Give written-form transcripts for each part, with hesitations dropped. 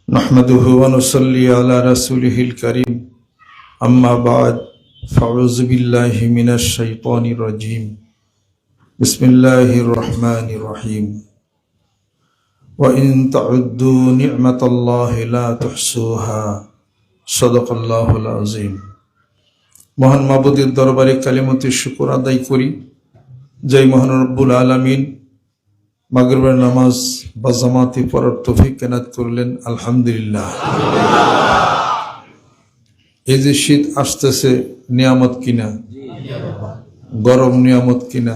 नहमदुहु व नुसल्ली अला रसूलिहिल करीम अम्मा बाद फ़अऊज़ु बिल्लाहि मिनश शैतानिर रजीम बिस्मिल्लाहिर रहमानिर रहीम व इन तउद्दू निअमतल्लाहि ला तुहसूहा सदक़ल्लाहुल अज़ीम। মহান মাবুদের দরবারে কালিমাতে শুকর আদায় করি যে মহান রব্বুল আলামিন মাগরিবের নামাজ বা জামাতে পড়ার তৌফিক এনায়েত করলেন, আলহামদুলিল্লাহ। এই যে শীত আসতেছে, নিয়ামত কিনা? গরম নিয়ামত কিনা?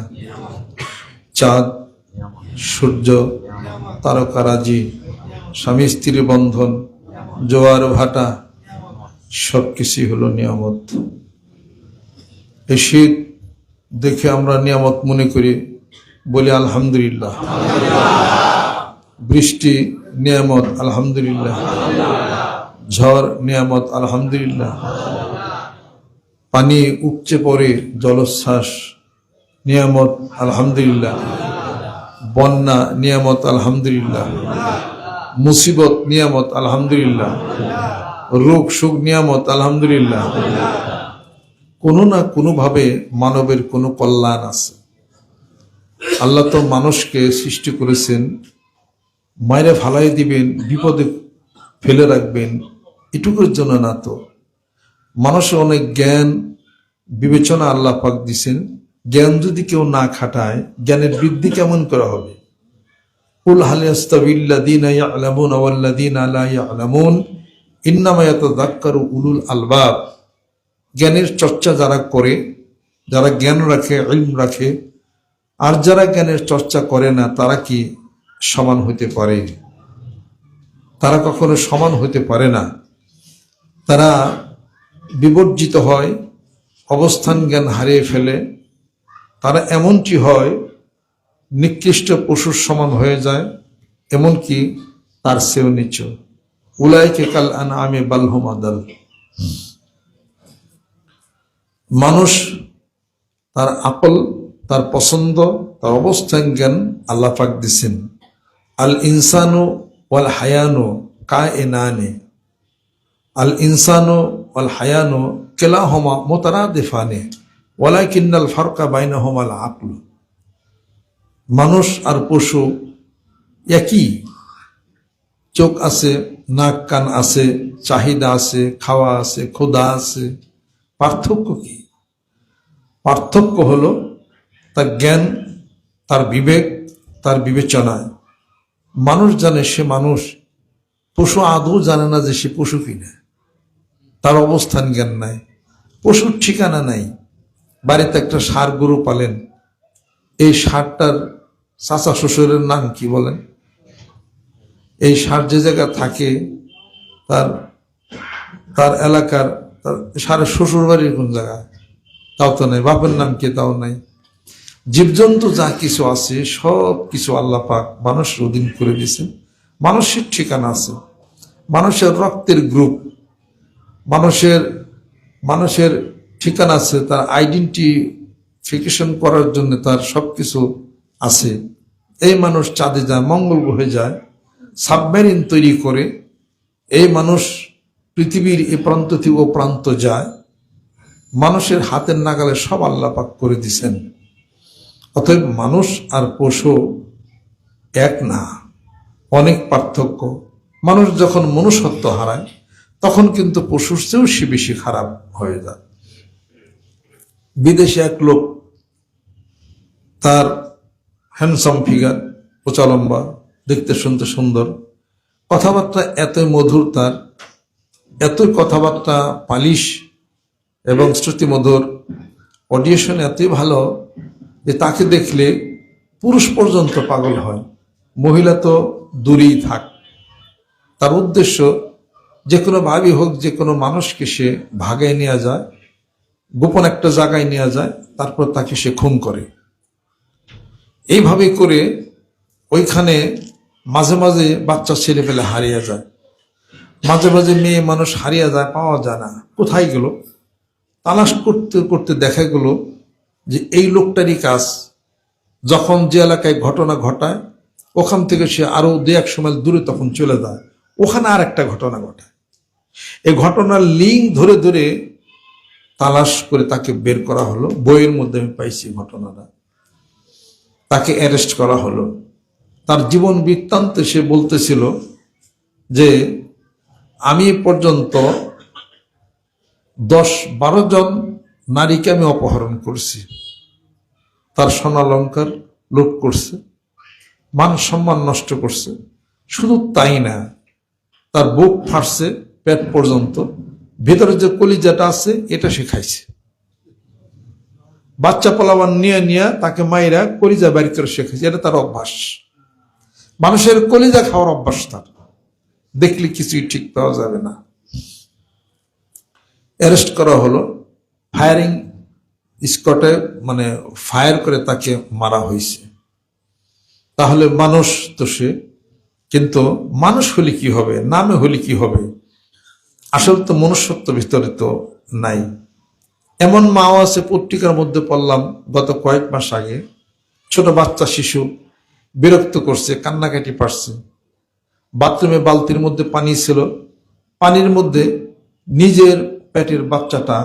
চাঁদ, সূর্য, তারকারাজি, স্বামী স্ত্রীর বন্ধন, জোয়ার ভাটা, সবকিছুই হলো নিয়ামত। এই শীত দেখে আমরা নিয়ামত মনে করি, বলি আলহামদুলিল্লাহ। বৃষ্টি নিয়ামত, আলহামদুলিল্লাহ। ঝড় নিয়ামত, আলহামদুলিল্লাহ। পানি উপচে পড়ে, জলোচ্ছ্বাস নিয়ামত, আলহামদুলিল্লাহ। বন্যা নিয়ামত, আলহামদুলিল্লাহ। মুসিবত নিয়ামত, আলহামদুলিল্লাহ। রোগ সুখ নিয়ামত, আলহামদুলিল্লাহ। কোনো না কোনোভাবে মানবের কোনো কল্যাণ আছে। আল্লাহ তো মানুষকে সৃষ্টি করেছেন, মায়েরা ফালাই দিবেন, বিপদে ফেলে রাখবেন, এটুকুর জন্য না তো। মানুষের অনেক জ্ঞান বিবেচনা আল্লাহ পাক দিছেন। জ্ঞান যদি কেউ না খাটায়, জ্ঞানের বৃদ্ধি কেমন করা হবে? কুল হাল ইয়াস্তাবিল্লাযীনা ইয়া'লামুনা ওয়াল্লাযীনা লা ইয়া'লামুন ইন্নামা ইয়াতাযাক্কারু উলুল আলবাব। জ্ঞানের চর্চা যারা করে, যারা জ্ঞান রাখে, ইলম রাখে, আর যারা জ্ঞানের চর্চা করে না, তারা কি সমান হতে পারে? তারা কখনো সমান হতে পারে না। তারা বিবর্জিত হয়, অবস্থান জ্ঞান হারিয়ে ফেলে। তারা এমনটি হয়, নিকৃষ্ট পশুর সমান হয়ে যায়, এমনকি তার চেয়েও নিচু। উলাইকা কাল আনআমি বাল হুম আদাল। মানুষ তার আকল, তার পছন্দ, তার অবস্থান জ্ঞান আল্লাহ পাক দিছেন। আল ইনসানু ওয়াল হায়ানু কায়নানে। আল ইনসানু ওয়াল হায়ানু কিলাহুমা মুতারাদিফানে ওয়ালাকিন্নাল ফারকা বাইনাহুমাল আকল। মানুষ আর পশু একই। চোখ আছে, নাক কান আছে, চাহিদা আছে, খাওয়া আছে, ক্ষুধা আছে। পার্থক্য কি? পার্থক্য হলো তার জ্ঞান, তার বিবেক, তার বিবেচনায়। মানুষ জানে সে মানুষ, পশু আদৌ জানে না যে সে পশু কিনা। তার অবস্থান জ্ঞান নাই, পশুর ঠিকানা নাই। বাড়িতে একটা ষাঁড় গরু পালেন, এই ষাঁড়টার চাচা শ্বশুরের নাম কি বলেন? এই ষাঁড় যে জায়গায় থাকে, তার এলাকার, তার ষাঁড়ের শ্বশুর বাড়ির কোন জায়গায় তাও তো নাই, বাপের নাম কি তাও নাই। জীবজন্তু যা কিছু আছে সব কিছু আল্লাহ পাক মানুষের অধীন করে দিয়েছেন। মানুষের ঠিকানা আছে, মানুষের রক্তের গ্রুপ, মানুষের ঠিকানা আছে, তার আইডেন্টিফিকেশন করার জন্য তার সবকিছু আছে। এই মানুষ চাঁদে যায়, মঙ্গল গ্রহে যায়, সাবমেরিন তৈরি করে। এই মানুষ পৃথিবীর এ প্রান্ত থেকে ও প্রান্ত যায়। মানুষের হাতের নাগালে সব আল্লাহ পাক করে দিছেন। অতএব মানুষ আর পশু এক না, অনেক পার্থক্য। মানুষ যখন মনুষ্যত্ব হারায়, তখন কিন্তু পশুর চেয়েও সে বেশি খারাপ হয়ে যায়। বিদেশে এক লোক, তার হ্যান্ডসাম ফিগার, পোচা লম্বা, দেখতে শুনতে সুন্দর, কথাবার্তা এতই মধুর, তার এতই কথাবার্তা পালিশ এবং শ্রুতিমধুর, অডিয়েশন এতই ভালো যে তাকে দেখলে পুরুষ পর্যন্ত পাগল হয়। মহিলা তো দূরেই থাক। তার উদ্দেশ্য যে কোনো ভাবই হোক, যে কোনো মানুষকে সে ভাগায় নেওয়া যায়, গোপন একটা জায়গায় নেওয়া যায়, তারপর তাকে সে খুন করে। এইভাবে করে ওইখানে মাঝে মাঝে বাচ্চা ছেলে পেলে হারিয়ে যায়, মাঝে মাঝে মেয়ে মানুষ হারিয়ে যায়, পাওয়া যায় না, কোথায় গেল। তালাশ করতে করতে দেখা গেল যে এই লোকটারই কাজ। যখন যে এলাকায় ঘটনা ঘটায়, ওখান থেকে সে আরো 2-1 মাইল দূরে তখন চলে যায়, ওখানে আর একটা ঘটনা ঘটে। এই ঘটনার লিঙ্ক ধরে ধরে তালাশ করে তাকে বের করা হলো। বইয়ের মধ্যে আমি পাইছি ঘটনাটা। তাকে অ্যারেস্ট করা হলো। তার জীবন বৃত্তান্তে সে বলতেছিল যে আমি পর্যন্ত 10-12 জন নারীকে আমি অপহরণ করছি, তার স্বর্ণালংকার লুট করছে, মান সম্মান নষ্ট করছে। শুধু তাই না, তার বুক ফাটছে পেট পর্যন্ত, ভেতরে যে কলিজাটা আছে এটা সে খাইছে। বাচ্চা পোলাবান নিয়ে নিয়ে তাকে মাইরা কলিজা বের করে সে খাইছে। এটা তার অভ্যাস, মানুষের কলিজা খাওয়ার অভ্যাস তার। দেখলে কিছুই ঠিক পাওয়া যাবে না। অ্যারেস্ট করা হলো, ফায়ারিং স্কটে মানে ফায়ার করে তাকে মারা হয়েছে। তাহলে মানুষ তো সে, কিন্তু মানুষ হলে কি হবে, নামে হলে কি হবে? আসলে তো মনুষ্যত্ব ভিতরে তো নাই। এমন মাও আছে, পত্রিকার মধ্যে পড়লাম গত কয়েক মাস আগে, ছোট বাচ্চা শিশু বিরক্ত করছে, কান্নাকাটি পারছে, বাথরুমে বালতির মধ্যে পানি ছিল, পানির মধ্যে নিজের পেটের বাচ্চাটা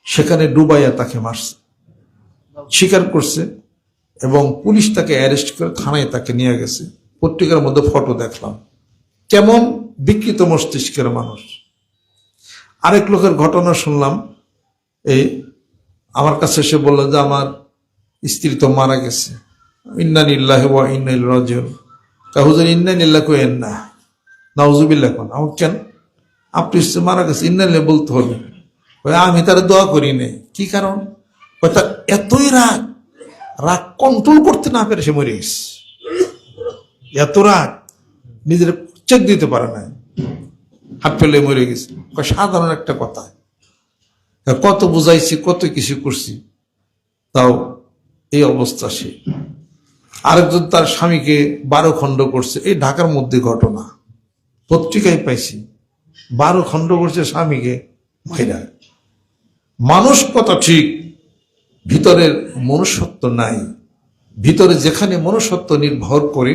সেখানে ডুবাইয়া তাকে মারছে, স্বীকার করছে, এবং পুলিশ তাকে অ্যারেস্ট করে থানায় তাকে নিয়ে গেছে। পত্রিকার মধ্যে ফটো দেখলাম। কেমন বিকৃত মস্তিষ্কের মানুষ। আরেক লোকের ঘটনা শুনলাম, এই আমার কাছে এসে বলল যে আমার স্ত্রী তো মারা গেছে, ইন্না লিল্লাহি ওয়া ইন্না ইলাইহি রাজিউন। হুজুর ইন্না লিল্লাহি কইেন না, নাউজুবিল্লাহ কোন। আমার কেন? আপনি মারা গেছে ইন্না লিল্লাহি বলতে হবে। আমি তার দোয়া করি নাই। কি কারণ? তার এতই রাগ, রাগ কন্ট্রোল করতে না পেরে সে মরে গেছে। এত রাগ, নিজের চেক দিতে পারে না, হাত ফেলে মরে গেছে। সাধারণ একটা কথা। কত বুঝাইছি, কত কিছু করছি, তাও এই অবস্থা। সে আরেকজন তার স্বামীকে 12 খণ্ড করছে। এই ঢাকার মধ্যে ঘটনা, পত্রিকায় পাইছি। 12 খণ্ড করছে স্বামীকে মাইরা। মানুষ কথা ঠিক, ভিতরের মনুষ্যত্ব নাই। ভিতরে যেখানে মনুষ্যত্ব নির্ভর করে,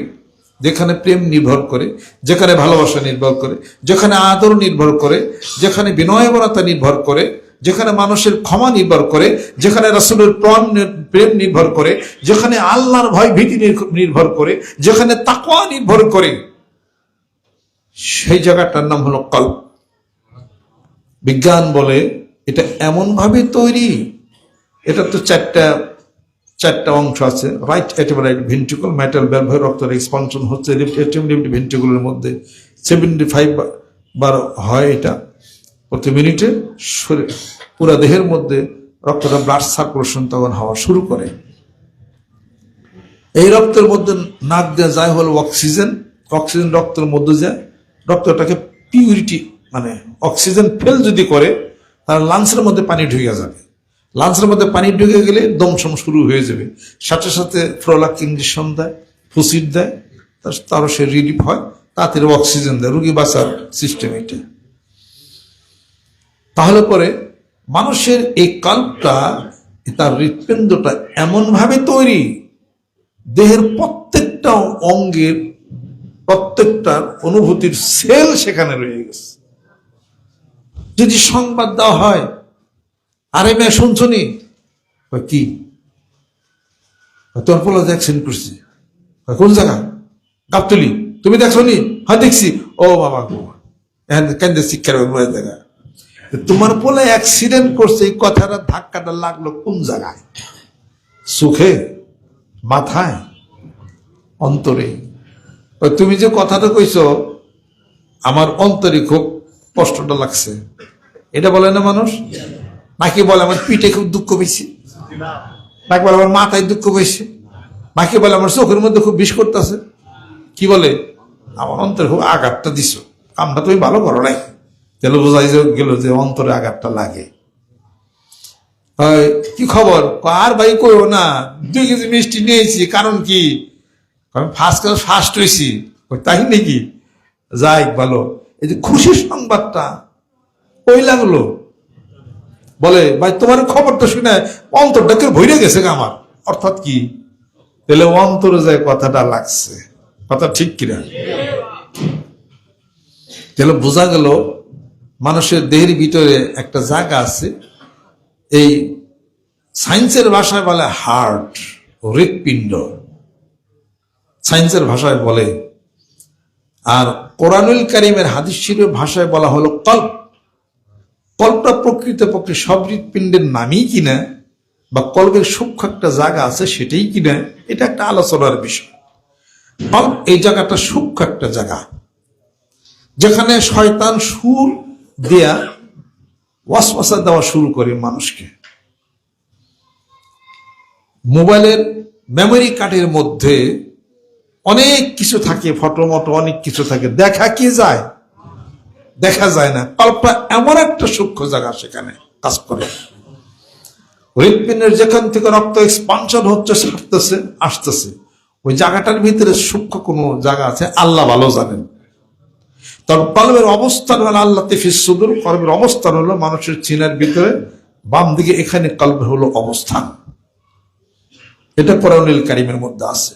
যেখানে প্রেম নির্ভর করে, যেখানে ভালোবাসা নির্ভর করে, যেখানে আদর নির্ভর করে, যেখানে বিনয়বরতা নির্ভর করে, যেখানে মানুষের ক্ষমা নির্ভর করে, যেখানে রাসূলের প্রেম নির্ভর করে, যেখানে আল্লাহর ভয় ভীতি নির্ভর করে, যেখানে তাকওয়া নির্ভর করে, সেই জায়গাটার নাম হলো কলব। বিজ্ঞান বলে এটা এমন ভাবে তৈরি, এটা তো চারটা অংশ আছে। রাইট অ্যাটিভ রাইট ভেন্ট্রিকল, মেটাল ভ্যালভ, রক্তের এক্সপানশন হচ্ছে লেফট অ্যাটিভ লেফট ভেন্ট্রিকলের মধ্যে 75 বার হয় এটা প্রতি মিনিটে। শরীর পুরা দেহের মধ্যে রক্তটা ব্লাড সার্কুলেশন তখন হওয়া শুরু করে। এই রক্তের মধ্যে নাক দিয়ে যায় হলো অক্সিজেন, অক্সিজেন রক্তের মধ্যে যায়, রক্তটাকে পিউরিটি মানে অক্সিজেন ফেল যদি করে তাহলে লাংসের মধ্যে পানি ঢুকে যাবে। লাংসের মধ্যে পানি ঢুকে গেলে দমসম শুরু হয়ে যাবে। সাথে সাথে ফ্লোলাক ইঞ্জেকশন দেয়, ফুসিড দেয়, তারও সে রিলিফ হয়, তাড়াতাড়ি অক্সিজেন দেয়, রুগী বাঁচার সিস্টেম এটা। তাহলে পরে মানুষের এই কাল্পটা, তার হৃৎপিণ্ডটা এমন ভাবে তৈরি, দেহের প্রত্যেকটা অঙ্গের প্রত্যেকটা অনুভূতির সেল সেখানে রয়ে গেছে। যদি সংবাদ দেওয়া হয়, আরে মেয়ে শুনছো নি? কি তোর পোলা অ্যাক্সিডেন্ট করছি? কোন জায়গা? গাবতলি। তুমি দেখছো নি? হ্যাঁ দেখছি। ও বাবা গো, কেন্দ্রে শিক্ষার জায়গা। তোমার পোলা অ্যাক্সিডেন্ট করছে, এই কথাটা ধাক্কাটা লাগলো কোন জায়গায়? সুখে, মাথায়, অন্তরে? তুমি যে কথাটা কইছো আমার অন্তরে খুব কষ্টটা লাগছে, এটা বলে না মানুষ? নাকি বলে আমার পিঠে খুব দুঃখ পেয়েছি, নাকি বলে আমার মাথায় দুঃখ পেয়েছে, নাকি বলে আমার চোখের মধ্যে খুব বিষ করতেছে, কি বলে আমার অন্তরে খুব আঘাতটা দিছ, কামটা তুমি ভালো করো নাই। তাহলে বোঝাই গেল যে অন্তরে আঘাতটা লাগে। কি খবর? আর ভাই কইও না, 2 কেজি মিষ্টি নিয়েছি। কারণ কি? আমি ফার্স্ট হয়েছি। তাই নাকি? যাই ভালো। এই যে খুশির সংবাদটা ওই লাগলো, বলে ভাই তোমার খবরটা শুনে অন্তরটা কেউ ভরে গেছে আমার। অর্থাৎ কি? তাহলে অন্তরে যায় কথাটা লাগছে। কথা ঠিক কিনা? তাহলে বোঝা গেল মানুষের দেহের ভিতরে একটা জায়গা আছে, এই সায়েন্সের ভাষায় বলে হার্ট, হৃৎপিণ্ড সায়েন্সের ভাষায় বলে, আর কোরআনুল কারীমের হাদিস শরীফের ভাষায় বলা হলো কল্ব। কল্পটা প্রকৃতপক্ষে সব হৃৎপিণ্ডের নামই কিনা বা কল্পের সূক্ষ্ম একটা জায়গা আছে সেটাই কিনা, এটা একটা আলোচনার বিষয়। কল্ব এই জায়গাটা সূক্ষ্ম একটা জায়গা, যেখানে শয়তান সুর দেয়া ওয়াসওয়াসা দেওয়া শুরু করে মানুষকে। মোবাইলের মেমোরি কার্ডের মধ্যে অনেক কিছু থাকে, ফটো মটো অনেক কিছু থাকে, দেখা কি যায়? দেখা যায় না। কল্পটা এমন একটা সূক্ষ্ম জায়গা, সেখানে কাজ করে। হৃৎপিণ্ডের যেখান থেকে রক্ত এক্সপানশন হচ্ছে, ছাড়তেছে, আসতেছে, ওই জায়গাটার ভিতরে সূক্ষ্ম কোনো জায়গা আছে, আল্লাহ ভালো জানেন। তবে কলবের অবস্থান হলো আল্লাহ ফিস সুদুর, কলবের অবস্থান হলো মানুষের চিনার ভিতরে বাম দিকে, এখানে কলবের হলো অবস্থান। এটা কোরআনুল কারীমের মধ্যে আছে।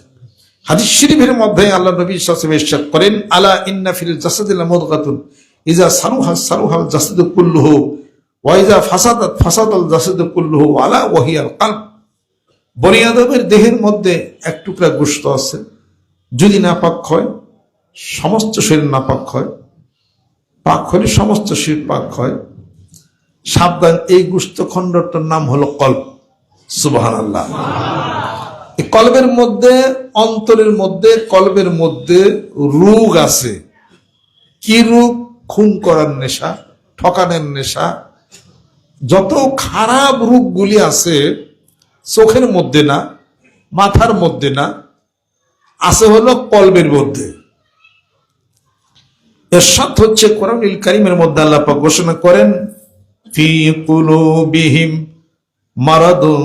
হাদিস শরীফের মধ্যে আল্লাহ নবী সাল্লাল্লাহু আলাইহি ওয়াসাল্লাম ইরশাদ করেন, আলা ইন্না ফিল জাসাদিল মুদগাতুন ইযা সালুহাল জাসাদু কুল্লুহু ওয়া ইযা ফাসাদাল জাসাদু কুল্লুহু আলা ওয়া হিয়াল কলব। বনি আদমের দেহের মধ্যে এক টুকরা গোশত আছে, যদি নাপাক হয় সমস্ত শরীর নাপাক হয়, পাক হলে সমস্ত শরীর পাক হয়। সাবধান, এই গোশত খণ্ডটার নাম হলো কলব। সুবহানাল্লাহ। এই কলবের মধ্যে, অন্তরের মধ্যে, কলবের মধ্যে রোগ আছে। কি রোগ? খুন করার নেশা, ঠকানোর নেশা, যত খারাপ রোগগুলি আছে চোখের মধ্যে না, মাথার মধ্যে না, আছে হলো কলবের মধ্যে। ইরশাদ হচ্ছে কোরআনুল কারীমের মধ্যে আল্লাহ পাক ঘোষণা করেন, ফি কুলুবিহিম মারাদুন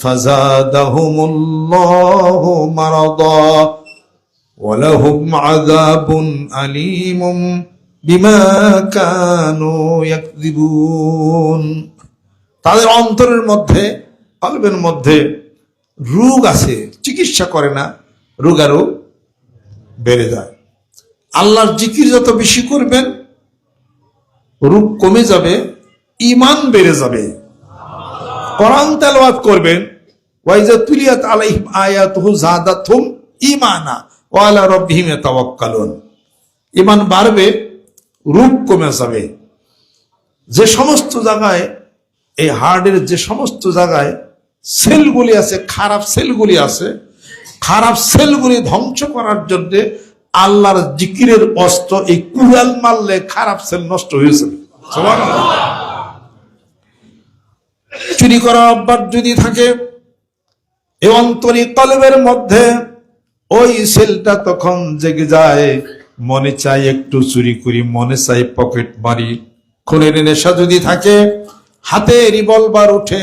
ফাযাদাহুমুল্লাহু মারাদা ওয়া লাহুম আযাবুন আলীমুম বিমা কানু ইয়াকযিবুন। তাদের অন্তরের মধ্যে, কলবের মধ্যে রোগ আছে, চিকিৎসা করে না, রোগ আরো বেড়ে যায়। আল্লাহর জিকির যত বেশি করবেন রোগ কমে যাবে, ঈমান বেড়ে যাবে। কোরআন তেলাওয়াত করবেন, ওয়াইজা তুলিয়াত আলাইহিম আয়াতুহু যাদাতহুম ঈমানা ওয়া আলা রাব্বিহিম ইয়াতাওয়াক্কালুন। ঈমান বাড়বে, রোগ কমে যাবে। যে সমস্ত জায়গায়, এই হার্টের যে সমস্ত জায়গায় সেলগুলি আছে, খারাপ সেলগুলি আছে, খারাপ সেলগুলি ধ্বংস করার জন্য আল্লাহর জিকিরের অস্ত্র, এই কুড়াল মারলে খারাপ সেল নষ্ট হয়েছে। চুরি করা অভ্যাস যদি থাকে এই অন্তরে কলবের মধ্যে, ওই সেলটা তখন জেগে যায়, মনে চাই একটু চুরি করি, মনে চাই পকেট মারি। খুনের নেশা যদি থাকে, হাতে রিভলভার উঠে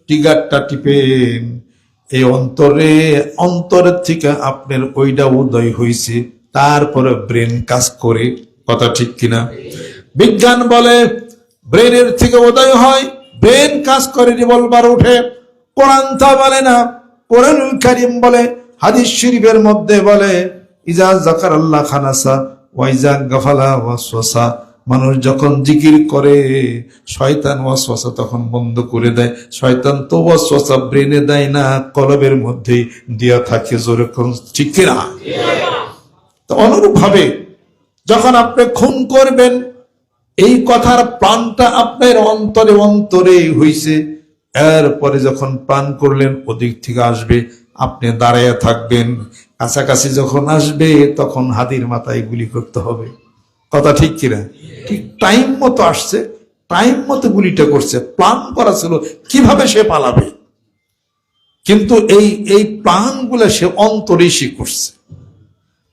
টিগারটা টিপেন, এই অন্তরের থেকে আপনার ওইটা উদয় হয়েছে, তারপরে ব্রেন কাজ করে। কথা ঠিক কিনা? বিজ্ঞান বলে ব্রেনের থেকে উদয় হয়, ব্রেন কাজ করে, রিভলভার উঠে। কোরআন তা বলে না, কোরআনুল কারীম বলে, হাদিস শরীফের মধ্যে বলে, ইজা যাকারাল্লাহ খানাসা ওয়া ইজা গাফালা ওয়াসওয়াসা। মানুষ যখন জিকির করে শয়তান ওয়াসওয়াসা তখন বন্ধ করে দেয়। শয়তান তো ওয়াসওয়াসা ব্রেনে দেয় না, কলবের মধ্যেই দিয়া থাকে। জোরে কোন ঠিক কিনা? তো অনুরূপ ভাবে যখন আপনি খুন করবেন, এই কথার প্রাণটা আপনার অন্তরে অন্তরে হইছে, এরপরে যখন প্রাণ করলেন ওদিক থেকে আসবে, আপনি দাঁড়াইয়া থাকবেন, কাছাকাছি যখন আসবে তখন হাতির মাথায় গুলি করতে হবে। কথা ঠিক কিনা? ঠিক টাইম মতো আসছে, টাইম মতো গুলিটা করছে। প্ল্যান করা ছিল কিভাবে সে পালাবে, কিন্তু এই প্ল্যান গুলা সে অন্তরেই সে করছে।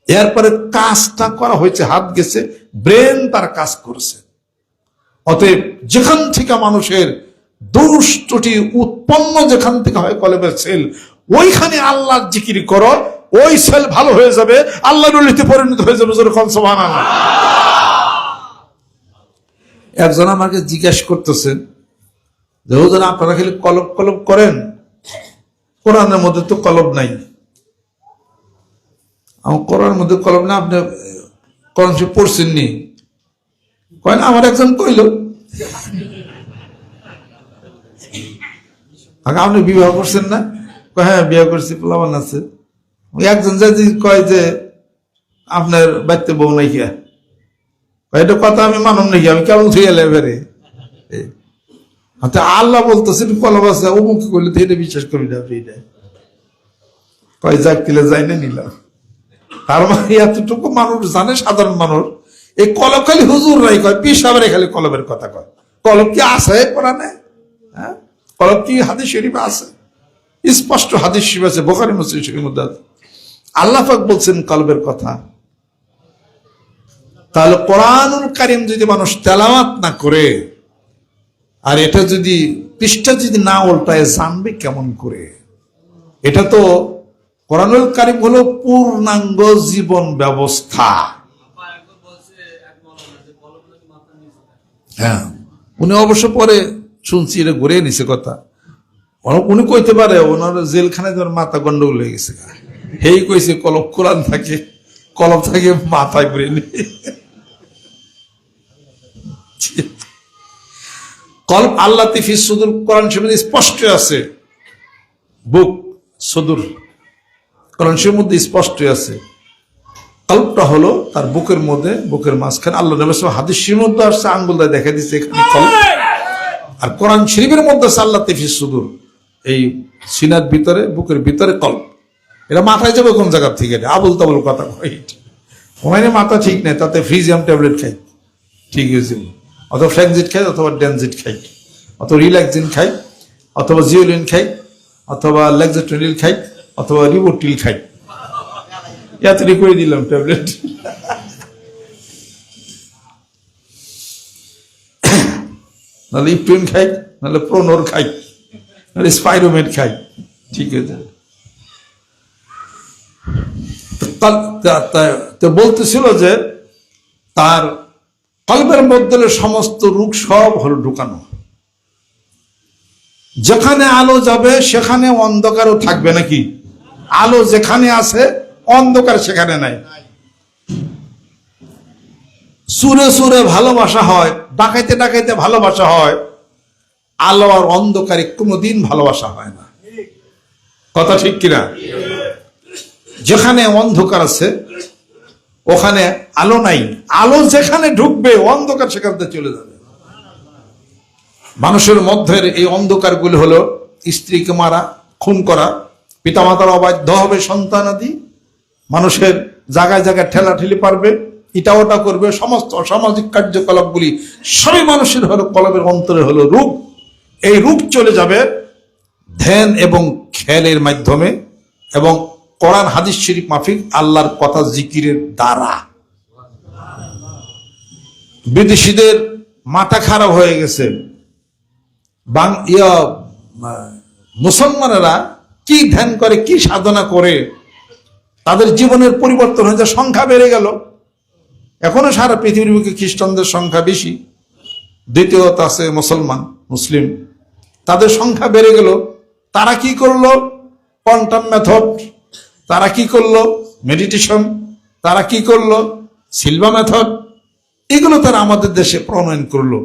এরপরে কাজটা করা হয়েছে, হাত গেছে, ব্রেন তার কাজ করছে। অতএব যেখান থেকে মানুষের দোষ ত্রুটি উৎপন্ন যেখান থেকে হয়, কলবের সেল, ওইখানে আল্লাহর জিকির করো, ওই সেল ভালো হয়ে যাবে, আল্লাহর ওলিতে পরিণত হয়ে যাবে। সুবহানাল্লাহ। একজন আমাকে জিজ্ঞেস করতেছেন যে হুজুর, আপনারা খালি কলব কলব করেন, কোরআনের মধ্যে তো কলব নাই। আমার কোরআনের মধ্যে কলব না, আপনি কোরআন শরীফ পড়ছেননি? কয় না, আমার একজন কইল। আপনি বিবাহ করছেন না? হ্যাঁ বিবাহ করছি, পোলাপান আছে। একজন যদি কয় যে আপনার বাড়িতে বউ নাই কিয়া, এটা কথা আমি মানব নাকি, আমি কেমন ধুয়ে লেবারে। আল্লাহ বলতেছে কলম আছে, অমুক করলে তো এটা বিশ্বাস করি না আপনি। এটা কয় যাক কিলে যাই না নিলাম। তার মানে এতটুকু মানুষ জানে, সাধারণ মানুষ। এই কলম খালি হুজুর রাই কয়, পীর সাহেবের খালি কলমের কথা কয়। কলম কি আছে কোরআনে? হ্যাঁ, কলম কি হাদিস শরীফে আছে? স্পষ্ট হাদিস শরীফ আছে, বুখারী মুসলিম শরীফের মধ্যে আছে। আল্লাহ পাক বলছেন কলবের কথা। তাহলে কোরআনুল কারীম যদি মানুষ তেলাওয়াত না করে, আর এটা যদি পৃষ্ঠা যদি না উল্টায়, জানবে কেমন করে? এটা তো কোরআনুল কারীম হলো পূর্ণাঙ্গ জীবন ব্যবস্থা। হ্যাঁ, উনি অবশ্য পরে শুনছি এটা ঘুরে নিছে কথা। উনি কইতে পারে ওনার জেলখানায় ধর মাথা গন্ডগোল হয়ে গেছে, হেই কইছে কলম কোরআন থাকে, কলম থাকে মাথায় ঘুরে নি। কলব আল্লাহ তিফি সুদূর, কোরআন শরীফে স্পষ্ট আছে। বুক সুদূর, কোরআন শরীফের মধ্যে স্পষ্ট আছে। কলবটা হলো তার বুকের মধ্যে, বুকের মাঝখানে। আল্লাহ নবী সাল্লাল্লাহু আলাইহি ওয়াসাল্লাম হাদিসের মধ্যে আসছে, আঙ্গুল দিয়ে দেখা দিচ্ছে এখানে কলব। আর কোরআন শরীফের মধ্যে আছে আল্লাহ তিফি সুদূর, এই সিনার ভিতরে, বুকের ভিতরে কলব। এটা মাথায় যাবে কোন জায়গা থেকে? এটা আবুল তাবুল কথা কয়। ওখানে মাথা ঠিক নেই, তাতে ফ্রিজিয়াম ট্যাবলেট খাই, ঠিক হয়েছে। অথবা ফ্ল্যাক্সিড খাই, অথবা ডেনজিট খাই, অথবা রিল্যাক্সিন খাই, অথবা জিওলিন খাই, অথবা ল্যাক্সোট্রেনিল খাই, অথবা রিবোটিল খাই। এতটি করে দিলাম ট্যাবলেট। নাহলে ইপ্রিন খাই, নাহলে প্রোনোর খাই, নাহলে স্পাইরোমেট খাই, ঠিক আছে। তো বলতেছিল যে তার কলবের মধ্যে সমস্ত রোগ সব হলো ঢুকানো। যেখানে আলো যাবে সেখানে অন্ধকারও থাকবে নাকি? আলো যেখানে আছে অন্ধকার সেখানে নাই। সুরে সুরে ভালোবাসা হয়, ডাকাইতে ডাকাইতে ভালোবাসা হয়, আলো আর অন্ধকারে কোনোদিন ভালোবাসা হয় না। কথা ঠিক কিনা? যেখানে অন্ধকার আছে ওখানে আলো নাই, আলো যেখানে ঢুকবে অন্ধকার সেখান থেকে চলে যাবে। মানুষের মধ্যের এই অন্ধকার গুলো হলো স্ত্রীকে মারা, খুন করা, পিতামাতার অবাধ্য হবে সন্তানাদি, মানুষের জায়গায় জায়গায় ঠেলাঠেলি পারবে, ইটা ওটা করবে, সমস্ত অসামাজিক কার্যকলাপগুলি সবই মানুষের হলো কলবের অন্তরে হলো রূপ। এই রূপ চলে যাবে ধ্যান এবং খেয়ালের মাধ্যমে এবং কোরআন হাদিস শরীফ মাফিক আল্লাহর কথা জিকিরের দ্বারা। বিদেশিদের মাথা খারাপ হয়ে গেছে, মুসলমানেরা কি ধ্যান করে, কি সাধনা করে, তাদের জীবনের পরিবর্তন হয়েছে, সংখ্যা বেড়ে গেল। এখনো সারা পৃথিবীর বুকে খ্রিস্টানদের সংখ্যা বেশি, দ্বিতীয়ত আছে মুসলমান, মুসলিম, তাদের সংখ্যা বেড়ে গেল। তারা কি করলো? কোয়ান্টাম মেথড, তারা কি করলো? মেডিটেশন, তারা কি করলো? সিলভা মেথড, এগুলো তারা আমাদের দেশে প্রণয়ন করলো,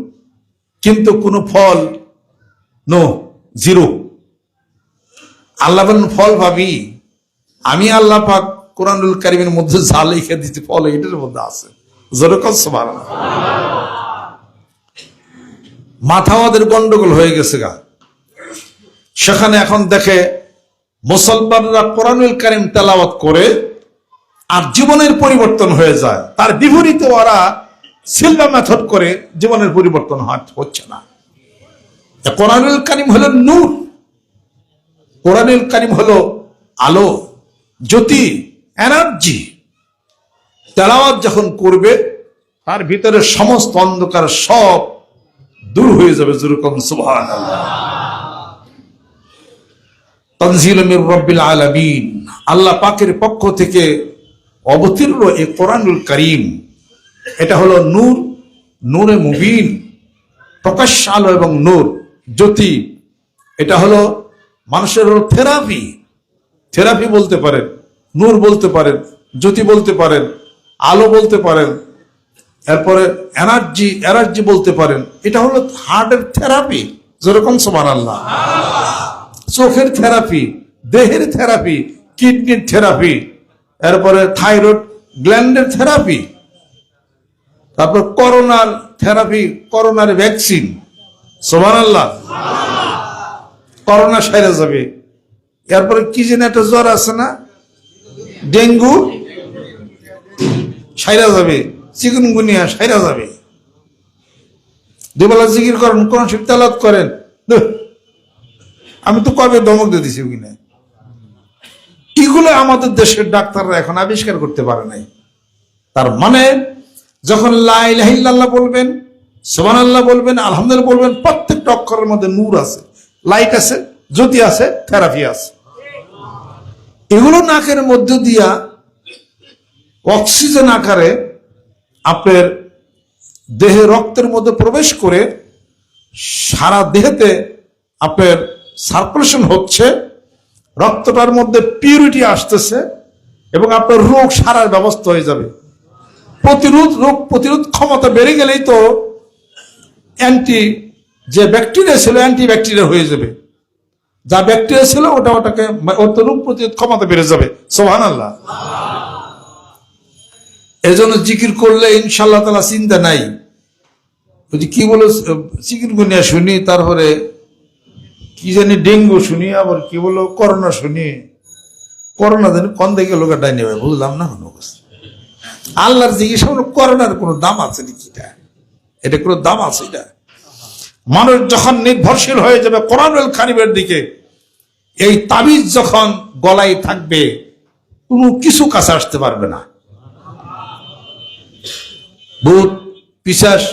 কিন্তু কোনো ফল নো, জিরো। আল্লাহ বলেন ফল পাবি, আমি আল্লাহ পাক কোরআনুল কারীমের মধ্যে যা লিখে দিতে ফল এটার মধ্যে আছে। যেরকম সুবহানাল্লাহ, মাথা ওদের গন্ডগোল হয়ে গেছে গা। সেখানে এখন দেখে মুসলমানরা কোরআনুল কারীম তেলাওয়াত করে আর জীবনের পরিবর্তন হয়ে যায়, তার বিপরীতে ওরা সিলভা মেথড করে জীবনের পরিবর্তন হচ্ছে না। কোরআনুল কারীম হলো নূর, কোরআনুল কারীম হলো আলো, জ্যোতি, এনার্জি। তেলাওয়াত যখন করবে তার ভিতরে সমস্ত অন্ধকার সব দূর হয়ে যাবে। যেরকম সুবহানাল্লাহ। তানজিলুম মির রাব্বিল আলামিন, আল্লাহ পাকের পক্ষ থেকে অবতীর্ণ এই কোরআনুল কারীম, এটা হলো নূর, নূরে মুবিন, প্রকাশ্য আলো এবং নূর, জ্যোতি। এটা হলো মানুষের থেরাপি, থেরাপি বলতে পারেন, নূর বলতে পারেন, জ্যোতি বলতে পারেন, আলো বলতে পারেন, এরপরে এনার্জি বলতে পারেন, এটা হলো হার্টের থেরাপি, যেরকম সুবহানাল্লাহ। চোখের থেরাপি, দেহের থেরাপি, কিডনির থেরাপি, এরপরে থাইরয়েড গ্ল্যান্ডের থেরাপি, তারপর করোনার থেরাপি, করোনার ভ্যাকসিন, সুবহানাল্লাহ। করোনা সেরে যাবে। এরপরে কি যেন একটা জ্বর আছে না, ডেঙ্গু সাইরা যাবে, চিকুনগুনিয়া সাইরা যাবে। দুবেলা জিকির করেন, কোরআন শরীফ তেলাওয়াত করেন, আমি তো কবে ধমক দিয়ে দিছি কিনা। এগুলো আমাদের দেশের ডাক্তাররা এখন আবিষ্কার করতে পারে নাই। তার মানে যখন লা ইলাহা ইল্লাল্লাহ বলবেন, সুবহানাল্লাহ বলবেন, আলহামদুলিল্লাহ বলবেন, প্রত্যেকটা অক্ষরের মধ্যে নূর আছে, লাইট আছে, জ্যোতি আছে, থেরাপি আছে। এগুলো নাকের মধ্য দিয়া অক্সিজেন আকারে আপনার দেহে রক্তের মধ্যে প্রবেশ করে সারা দেহেতে আপনার সার্কুলেশন হচ্ছে, রক্তটার মধ্যে পিউরিটি আসতেছে এবং আপনার রোগ সারার ব্যবস্থা হয়ে যাবে। রোগ প্রতিরোধ ক্ষমতা বেড়ে গেলেই তো যে ব্যাকটেরিয়া ছিল অ্যান্টি ব্যাকটেরিয়া হয়ে যাবে, যা ব্যাকটেরিয়া ছিল ওটাকে রোগ প্রতিরোধ ক্ষমতা বেড়ে যাবে। সুবহানাল্লাহ। এজন্য জিকির করলে ইনশাআল্লাহ তাআলা চিন্তা নাই। কি বলো, চিকুনগুনিয়া শুনি, তারপরে কি জানি ডেঙ্গু শুনি, আবার কি বলো করোনা শুনি। করোনা জানি কোন দিকে লোক ডাইনি ভাই, বুঝলাম না কোনো অবস্থা। আল্লাহর জিজ্ঞেস করোনার কোনো দাম আছে নাকি? এটা কোনো দাম আছে? এটা মানুষ যখন নির্ভরশীল হয়ে যাবে কোরআনুল কারীমের দিকে, এই তাবিজ যখন গলায় থাকবে, কোনো কিছু কাছে আসতে পারবে না। ভূত পিশাচ,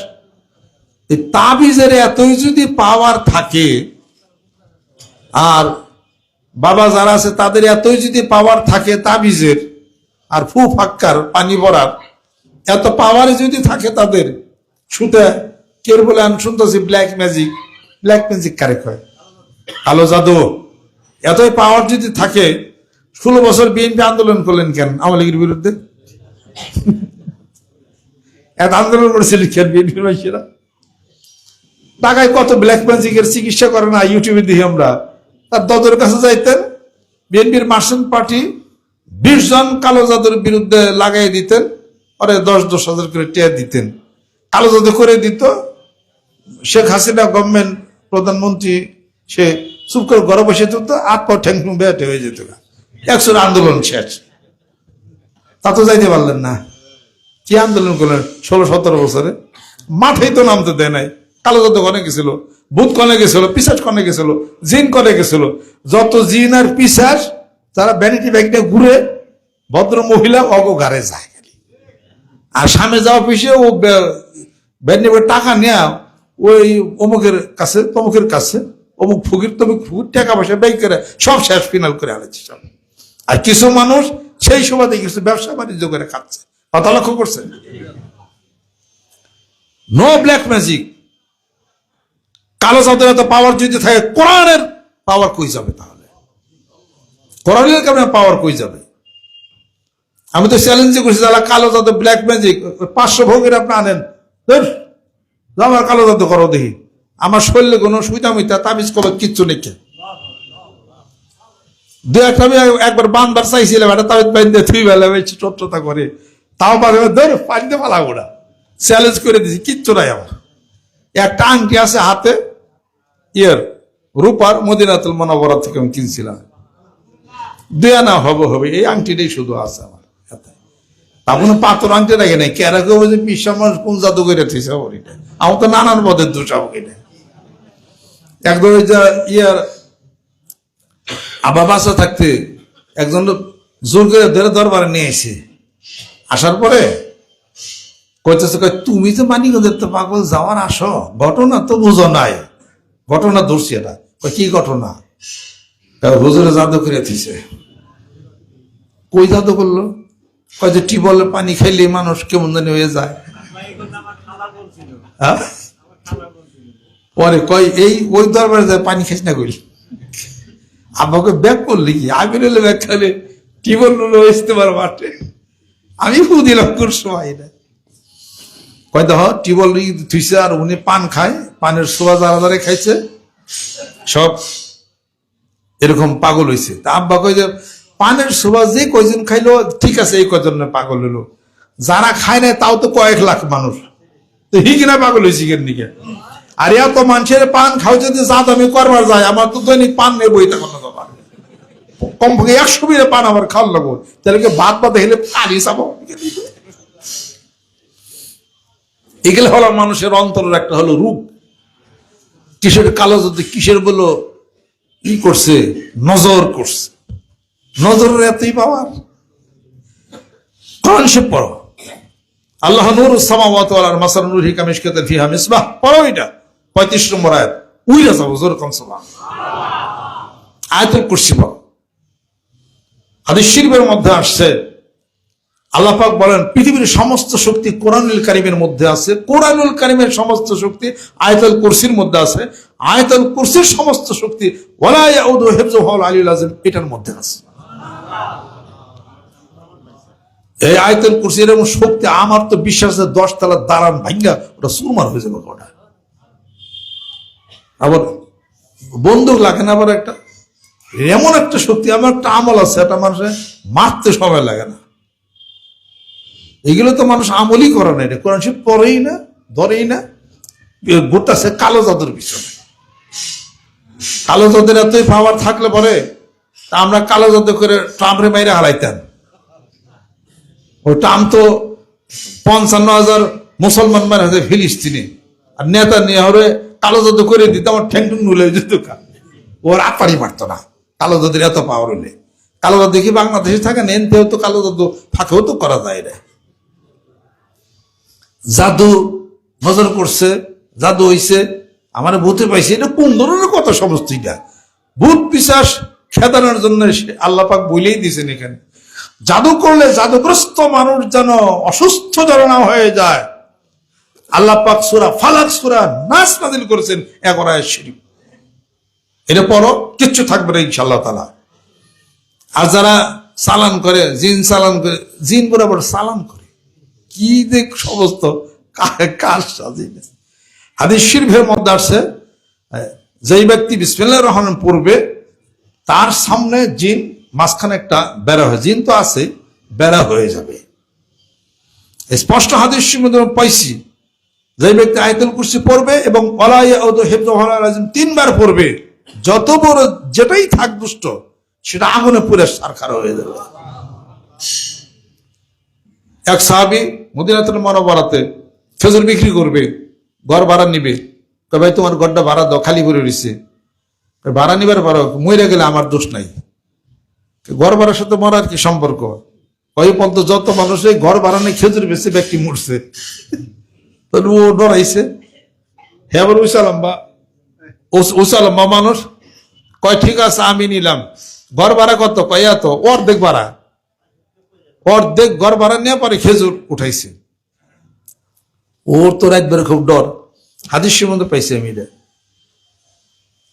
এই তাবিজের এতই যদি পাওয়ার থাকে, আর বাবা যারা আছে তাদের এতই যদি পাওয়ার থাকে তাবিজের, আর ফু ফাক্কার পানি ভরার এত পাওয়ারে যদি থাকে তাদের, শুতে কে বলে আমি শুনতেছি ব্ল্যাক ম্যাজিক কারে কয়, কালো জাদু, এতই পাওয়ার যদি থাকে, 16 বছর বিএনপি আন্দোলন করলেন কেন আওয়ামী লীগের বিরুদ্ধে? এত আন্দোলন করেছিল কেন বিএনপির মানুষেরা? টাকায় কত ব্ল্যাক ম্যাজিকের চিকিৎসা করে না, ইউটিউবে দেখি আমরা। তার দদের কাছে যাইতেন, বিএনপির মার্চেন্ট পার্টি 20 জন কালো জাদুর বিরুদ্ধে লাগাই দিতেন, পরে 10,000 করে টিয়া দিতেন, কালো জাদু করে দিত। শেখ হাসিনা গভর্নমেন্ট প্রধানমন্ত্রী, সে চুপ করে ঘরে বসে থাকতো, পা ঠ্যাং বেটে হয়ে যেত। 100 আন্দোলন শেষ। তা তো যাইতে পারলেন না। কি আন্দোলন করলেন 16-17 বছরে? মাঠেই তো নামতে দেয় নাই। কালো জাদু কনে গেছিল, ভূত কনে গেছিল, পিশাচ কনে গেছিল, জিন কনে গেছিল। যত জিন আর পিশাচ তারা ভ্যানিটি ব্যাগ নিয়ে ঘুরে ভদ্র মহিলা অগঘারে যায়, আর সামনে যাওয়া পিছিয়ে ও ভ্যানিটি ব্যাগ টাকা নেয়া ওই অমুকের কাছে তমুকের কাছে, অমুক ফুকির তমুক ফুকির টাকা পয়সা ব্যয় করে সব শেষ ফিনাল করে আনাচ্ছে সব। আর কিছু মানুষ সেই সময় কিছু ব্যবসা বাণিজ্য করে খাচ্ছে। কথা লক্ষ্য করছেন? No black magic. কালো জাদুর এত পাওয়ার যদি থাকে, কোরআনের পাওয়ার কই যাবে? তাহলে কোরআনের কেমন পাওয়ার কই যাবে? আমি তো চ্যালেঞ্জ করছি, যারা কালো জাদু ব্ল্যাক ম্যাজিক 500 ভোগের আপনি আনেন, আমার কালো জাদু করো দেখি, আমার শরীরে কোনো সুইতা মুইতা তাবিজ কবজ কিচ্ছু নেই। 2-1টা আমি একবার বানবার চাইছিলাম, একটা তাবিজ বাইন্দে থুই বেলা চট্টতা করে, তাও পারে পানিতে পালা ওরা চ্যালেঞ্জ করে দিছি, কিচ্ছু নাই আমার। একটা আংটি আছে হাতে, রূপার, মদিনাতুল মুনাওয়ারা থেকে আমি কিনছিলাম, 2 আনা হবে, এই আংটিটাই শুধু আছে আমার হাতে। তা কোনো পাথর আংটি রাখে নাই, কেরা কেউ যে পিসা মানুষ কোন জাদু করে থইছে ওইটা, আমার তো নানান পদের দোষ আমাকে এটা। একদম আবার বাসা থাকতে একজন লোক জোর করে ধরে দরবারে নিয়ে এসে, আসার পরে কইতেছে, তুমি তো মানিকগঞ্জের তো পাগল যাওয়ার আসো, ঘটনা তো বুঝো নাই, ঘটনা ধরছি। এটা কি ঘটনা? হুজুরে জাদু করে দিছে। কই জাদু করলো? কয় যে টিউবওয়েলের পানি খাইলে মানুষ কেমন জানি হয়ে যায়। পরে কয় ওই দরবারে যায় পানি খাইস না কইল। আমাকে ব্যাগ করলি কি? আমি নিলে ব্যাগ খাইলে টিউবওয়েল ইস্তেমার মাঠে আমি ফু দিলাম কোন সময় না। কয় দেখ টিউবওয়েল থুইছে আর উনি পান খায়, পানের সোয়া যারা যারা খাইছে সব এরকম পাগল হয়েছে। তা আব্বা কয় যে পানের সোয়া যে কয়জন খাইলো ঠিক আছে, এই কয়জন পাগল হলো, যারা খায় না তাও তো কয়েক লাখ মানুষ, তো হি কিনা পাগল হয়েছি কেন নিকে? আর এত মানুষের পান খাও যদি যা দামি করবার যায়, আমার তো দৈনিক পান নেবো এটা কোনো ব্যাপার, কমপক্ষে 100 বিরে পান আমার খাওয়ার লাগবো, তাহলে কি ভাত পাতে হেলে পানি চাবো? এগুলো হলো মানুষের অন্তরের একটা হলো রূপ। কিসের কালো যদি কিসের বলো ই করছে, নজর করছে, নজরের এতই পাওয়ার। কোরআন শরীফ পড়ো, আল্লাহ নূরুস সামাওয়াতি ওয়াল আরদ মাসালুন নূরিহি কামিশকাতিন ফিহা মিসবাহ, পড়ো এটা 35 নম্বর আয়াত, উইরা যাবো জোর কোন সুবহানাল্লাহ। আয়াতুল কুরসি পড়ো। হাদিস শরীফের মধ্যে আসছে আল্লাহ পাক বলেন পৃথিবীর সমস্ত শক্তি কোরআনুল কারীমের মধ্যে আছে, কোরআনুল কারীমের সমস্ত শক্তি আয়াতুল কুরসির মধ্যে আছে, আয়াতুল কুরসির সমস্ত শক্তি ওয়ালা ইয়াউদু হিফযুহুল আলিয়্যুল আযীম এটার মধ্যে আছে। এই আয়াতুল কুরসির এমন শক্তি, আমার তো বিশ্বাস আছে 10 তলার দালান ভাঙ্গা ওটা চুরমার হয়ে যাবে। ওটা আবার বন্দুক লাগে না, আবার একটা এমন একটা শক্তি, আমার একটা আমল আছে, এটা মানুষের মারতে সময় লাগে না। এগুলো তো মানুষ আমলই করে না, এটা কোরআন শরীফ পড়েই না, ধরেই না, ঘুরতেছে কালো জাদুর পিছনে। কালো জাদুর এতই পাওয়ার থাকলে পরে আমরা কালো জাদু করে ট্রাম্পরে মাইরে হারাইতাম। ওই ট্রাম্প তো 55,000 মুসলমান মারা হয়েছে ফিলিস্তিনে, আর নেতা নিয়ে হরে কালো জাদু করে দিতে আমার ঠ্যাং টুং নুলে যেত, ওর আপারি মারতো না। কালো জাদুর এত পাওয়ার হলে, কালো জাদু কি বাংলাদেশে থাকে না, এনতেও তো কালো জাদু ফাঁকেও তো করা যায় না। জাদু নজর করছে, জাদু হইছে, আমার ভূতে পাইছে, এটা কোন ধরনের কথা সমস্ত? এটা ভূত পিশাচ খেদানোর জন্য আল্লাহ পাক বলেই দিয়েছেন এখানে, জাদু করলে জাদুগ্রস্ত মানুষ যেন অসুস্থ যেন না হয়ে যায়। আল্লাহ পাক সূরা ফালাক সূরা নাস নাযিল করেছেন 11 আয়াত শরীফ। এটা পড়ো, কিচ্ছু থাকবে না ইনশাআল্লাহ তাআলা। আর যারা সালাম করে, জিন সালাম করে, জিন বরাবর সালাম করে, কি দেখ সমস্ত কাজ সাজিয়ে। হাদিস শরীফের মধ্যে আসছে যেই ব্যক্তি বিসমিল্লাহির রহমানির পড়বে তার সামনে জিন মাঝখানে একটা বেড়া হয়ে, জিন তো আছে, বেড়া হয়ে যাবে। স্পষ্ট হাদিস শরীফের মধ্যে পাইছি, যে ব্যক্তি আয়াতুল কুরসি পড়বে এবং ওয়ালা ইয়াউদু হিফযুহুল আযীম 3 বার পড়বে, যত বড় যেটাই থাক দুষ্ট সেটা আগুনে পুড়ে ছারখার হয়ে যাবে। এক সাহাবী মদিনাতুল মুনাওয়ারাতে খেজুর বিক্রি করবে, ঘর ভাড়া নিবে, কয় ভাই তোমার ঘরটা ভাড়া দাও, খালি পড়ে রয়েছে। ভাড়া নিবার পারো, মরে গেলে আমার দোষ নাই। ঘর ভাড়ার সাথে মরার কি সম্পর্ক? ওই পর্যন্ত যত মানুষ এই ঘর ভাড়া নেই খেজুর বেশি ব্যক্তি মরছে, তাহলে ও ডরাইছে। হ্যাঁ বলে উসালম্বা মানুষ কয় ঠিক আছে আমি নিলাম। ঘর ভাড়া কত? কয় এত। অর্ধেক ভাড়া, অর্ধেক ঘর ভাড়া নিয়ে পরে খেজুর উঠাইছে। ওর তো রাত বেড়ে খুব ডর, হাদিসের মধ্যে পাইছে আমি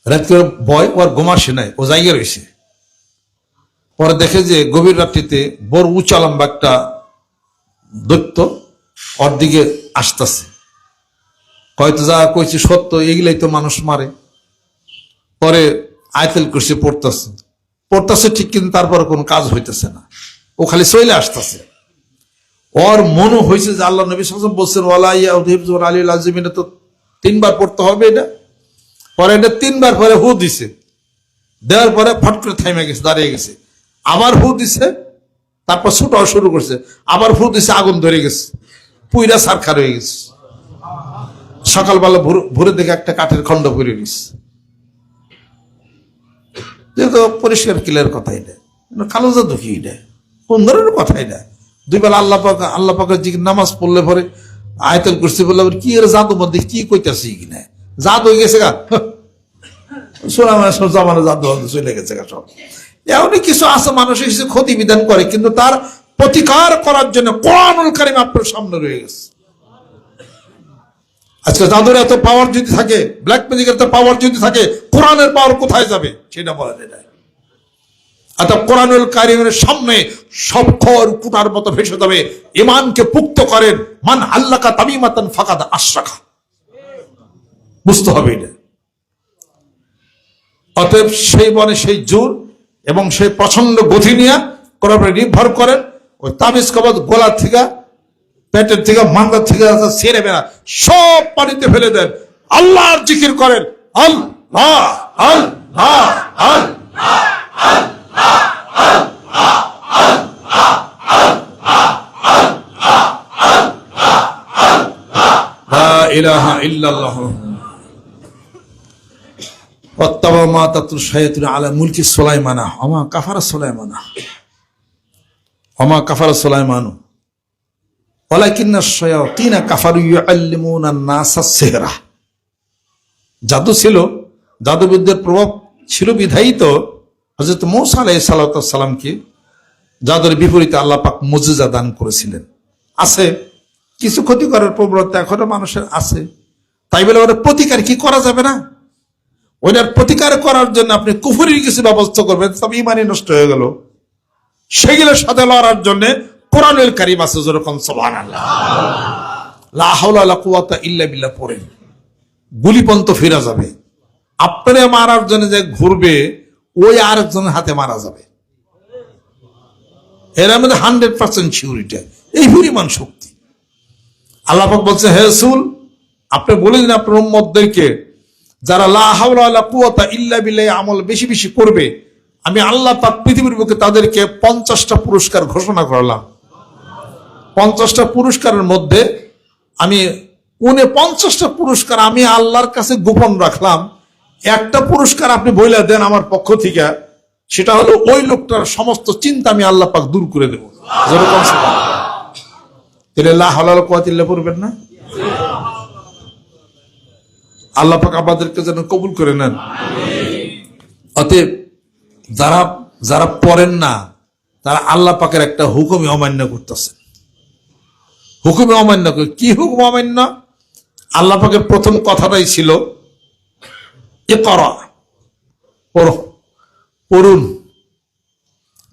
রাত করে ভয়, ওর ঘুমাসে নাই, ও জায়গায় রয়েছে। পরে দেখে যে গভীর রাত্রিতে বড় উঁচা লম্বা একটা দৈত্য ওর দিকে আসতেছে। হয়তো যা কইছে সত্য, এগুলাই তো মানুষ মারে। পরে আয়াতুল কুরসি পড়তেছে ঠিক, কিন্তু তারপরে কোনো কাজ হইতেছে না, ও খালি চলে আসতেছে। ওর মনে হয়েছে যে আল্লাহ নবী সাল্লাল্লাহু আলাইহি ওয়াসাল্লাম বলছেন ওয়ালা ইয়াউদু হিফযুহুল আলিয়্যুল আযীম, এটা তো 3 বার পড়তে হবে এটা। পরে এটা 3 বার পরে হু দিছে, দেওয়ার পরে ফট করে থাইমে গেছে, দাঁড়িয়ে গেছে। আবার হু দিছে, তারপর ছুটাও শুরু করছে, আবার হু দিছে, আগুন ধরে গেছে, পুইরা ছারখার হয়ে গেছে। সকালবেলা ভোরে দেখে একটা কাঠের খণ্ড পড়ে গেছে। যেহেতু পরিষ্কার ক্লিয়ার কথা, এটা কালো জাদু কি, এটা কোন ধরনের কথা? এটা 2 বেলা আল্লাহ পাকের জিকির নামাজ পড়লে পরে আয়াতুল কুরসি বললে কি এর জাদু মধ্যে কি কইতাছি কিনা, জাদু হয়ে গেছে গা, জামানো জাদু চলে গেছে গা সব। এমনই কিছু আছে মানুষের কিছু ক্ষতি বিধান করে, কিন্তু তার প্রতিকার করার জন্য কোরআনুল কারীম আপনার সামনে রয়ে গেছে। আজকে জাদুর এত পাওয়ার যদি থাকে, ব্ল্যাক ম্যাজিকের এত পাওয়ার যদি থাকে, কোরআনের পাওয়ার কোথায় যাবে সেটা বলা যায় না। অর্থাৎ কোরআনুল কারীমের সামনে সব খড় কুটার মতো ভেসে যাবে। ঈমানকে পুক্ত করেন, মান আল্লাকা তামিমাতান ফাকাদ আশরাকা, বুঝতে হবে এটা। অতএব সেই বনে সেই জোর এবং সেই প্রচন্ড গতি নিয়ে কোরআনে নির্ভর করেন। ওই তাবিজ কবজ গলা থেকে, পেটের থেকে, মাথার থেকে ছেড়ে বেড়া সব পানিতে ফেলে দেন, আল্লাহর জিকির করেন, আল্লাহ আল্লাহ আল্লাহ। লা ইলাহা ইল্লাল্লাহ ওয়াত্তাবা মা তাতলু শায়াতিন আলা মুলকি সুলাইমানা ওমা কাফারা সুলাইমানা ওমা কাফারা সুলাইমানু ওয়ালাকিন্না শায়াতিনা কাফারু ইউআল্লিমুনা নাসা সিহরা। জাদু ছিল, জাদুবিদ্যার প্রভাব ছিল বিধায়ী তো হযরত মূসা আলাইহিস সালাতু ওয়াস সালামকে জাদুর বিপরীতে আল্লাহ পাক মুজিজা দান করেছিলেন। আছে কিছু ক্ষতি করার প্রবণতা এখনো মানুষের আছে, তাই বলে ওর প্রতিকার কি করা যাবে না? ওইটার প্রতিকার করার জন্য আপনি কুফরির কিছু ব্যবস্থা করবেন, তবে ইমানই নষ্ট হয়ে গেল। সেগুলোর সাথে লড়ার জন্য কোরআনুল কারীম আছে, যেরকম সুবহানাল্লাহ, লা হাওলা ওয়ালা কুওয়াতা ইল্লা বিল্লাহ পড়েন, গুলিপন্ত ফিরা যাবে। আপনারে মারার জন্য যে ঘুরবে ওই আরেকজনের হাতে মারা যাবে, এর মধ্যে 100% সিউরিটি, এই পরিমাণ শক্তি। আল্লাহ পাক বলছে, হে রাসূল আপনি বলে দিন আপনার উম্মতদেরকে, যারা লা হাওলা ওয়ালা কুওয়াতা ইল্লা বিল্লাহ আমল বেশি বেশি করবে, আমি আল্লাহ পাক পৃথিবীর বুকে তাদেরকে 50টা পুরস্কার ঘোষণা করলাম। 50টা পুরস্কারের মধ্যে আমি 49টা পুরস্কার আমি আল্লাহর কাছে গোপন রাখলাম। একটা পুরস্কার আপনি বইলা দেন আমার পক্ষ থেকে, সেটা হলো ওই লোকটার সমস্ত চিন্তা আমি আল্লাহ পাক দূর করে দেবো। যেরকম লা হাওলা ওয়ালা কুওয়াতা ইল্লা পড়বেন না? আল্লাহ পাক আমাদেরকে যেন কবুল করে নেন। অতএব যারা যারা পড়েন না, তারা আল্লাহ পাকের একটা হুকুমই অমান্য করতেছেন। হুকুমে অমান্য করে কি হুকুম অমান্য? আল্লাহ পাকের প্রথম কথাটাই ছিল ইকরা, পড়ুন,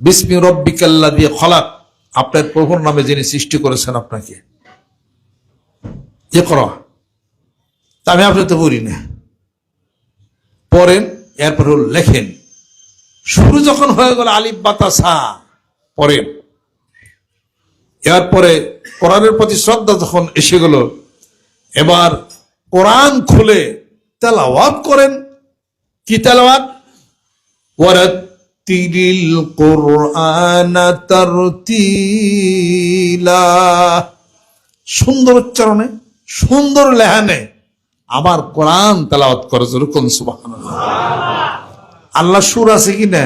বিসমি রব্বিকাল্লাযী খলাক, আপনার প্রভুর নামে যিনি সৃষ্টি করেছেন আপনাকে। ইকরা, আমি আপনি তো পড়ি না, পড়েন, এরপর লেখেন। শুরু যখন হয়ে গেল আলিফ বা তা সা পড়েন। এরপরে কোরআনের প্রতি শ্রদ্ধা যখন এসে গেল, এবার কোরআন খুলে তেলাওয়াত করেন। কি তেলাওয়াত? ওয়ারাত্তিলিল কুরআনা তারতিলা, সুন্দর উচ্চারণে, সুন্দর লেহানে আমার কোরআন তেলাওয়াত করে, যেরকম সুবহানাল্লাহ। আল্লাহ সুর আছে কি না?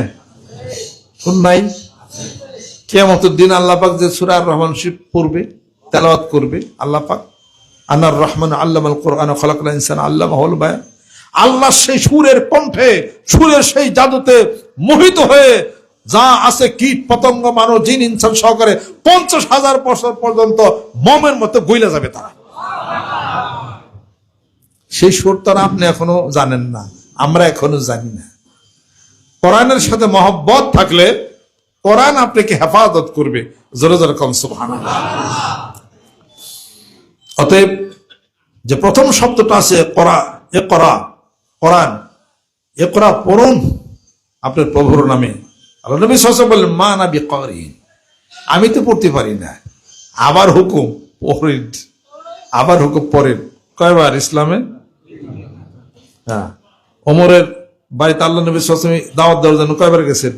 সুর নাই? কিয়ামতের দিন আল্লাহ পাক যে সূরা আর রহমান শরীফ পড়বে, তেলাওয়াত করবে আল্লাহ পাক, আনার রহমান আল্লামাল কোরআন খালাকাল ইনসান আল্লামাহুল বায়ান, আল্লাহ সেই সুরের কণ্ঠে, সুরের সেই জাদুতে মোহিত হয়ে যা আছে কীট পতঙ্গ মানব জিন ইনসান সহকারে 50,000 বছর পর্যন্ত মমের মতো গইলা যাবে তারা। সেই সুর তো আপনি এখনো জানেন না, আমরা এখনো জানি না। কোরআনের সাথে মহব্বত থাকলে কোরআন আপনাকে হেফাজত করবে। জোরে জোরে কম সুবহানাল্লাহ। অতএব যে প্রথম শব্দটা আছে কোরআন, কোরআন, ইকরা পড়ুন আপনার প্রভুর নামে। আল্লাহ নবী সাল্লাল্লাহু আলাইহি ওয়াসাল্লাম বললেন, মা না বিকারি, আমি তো পড়তে পারি না, আবার হুকুম পড়েন, আবার হুকুম পড়েন। কয়বার ইসলামে? হ্যাঁ, ওমরের বাড়িতে আল্লাহ নবী সাল্লাল্লাহু আলাইহি ওয়াসাল্লাম দাওয়াত দেওয়ার জন্য কয়বার গেছেন?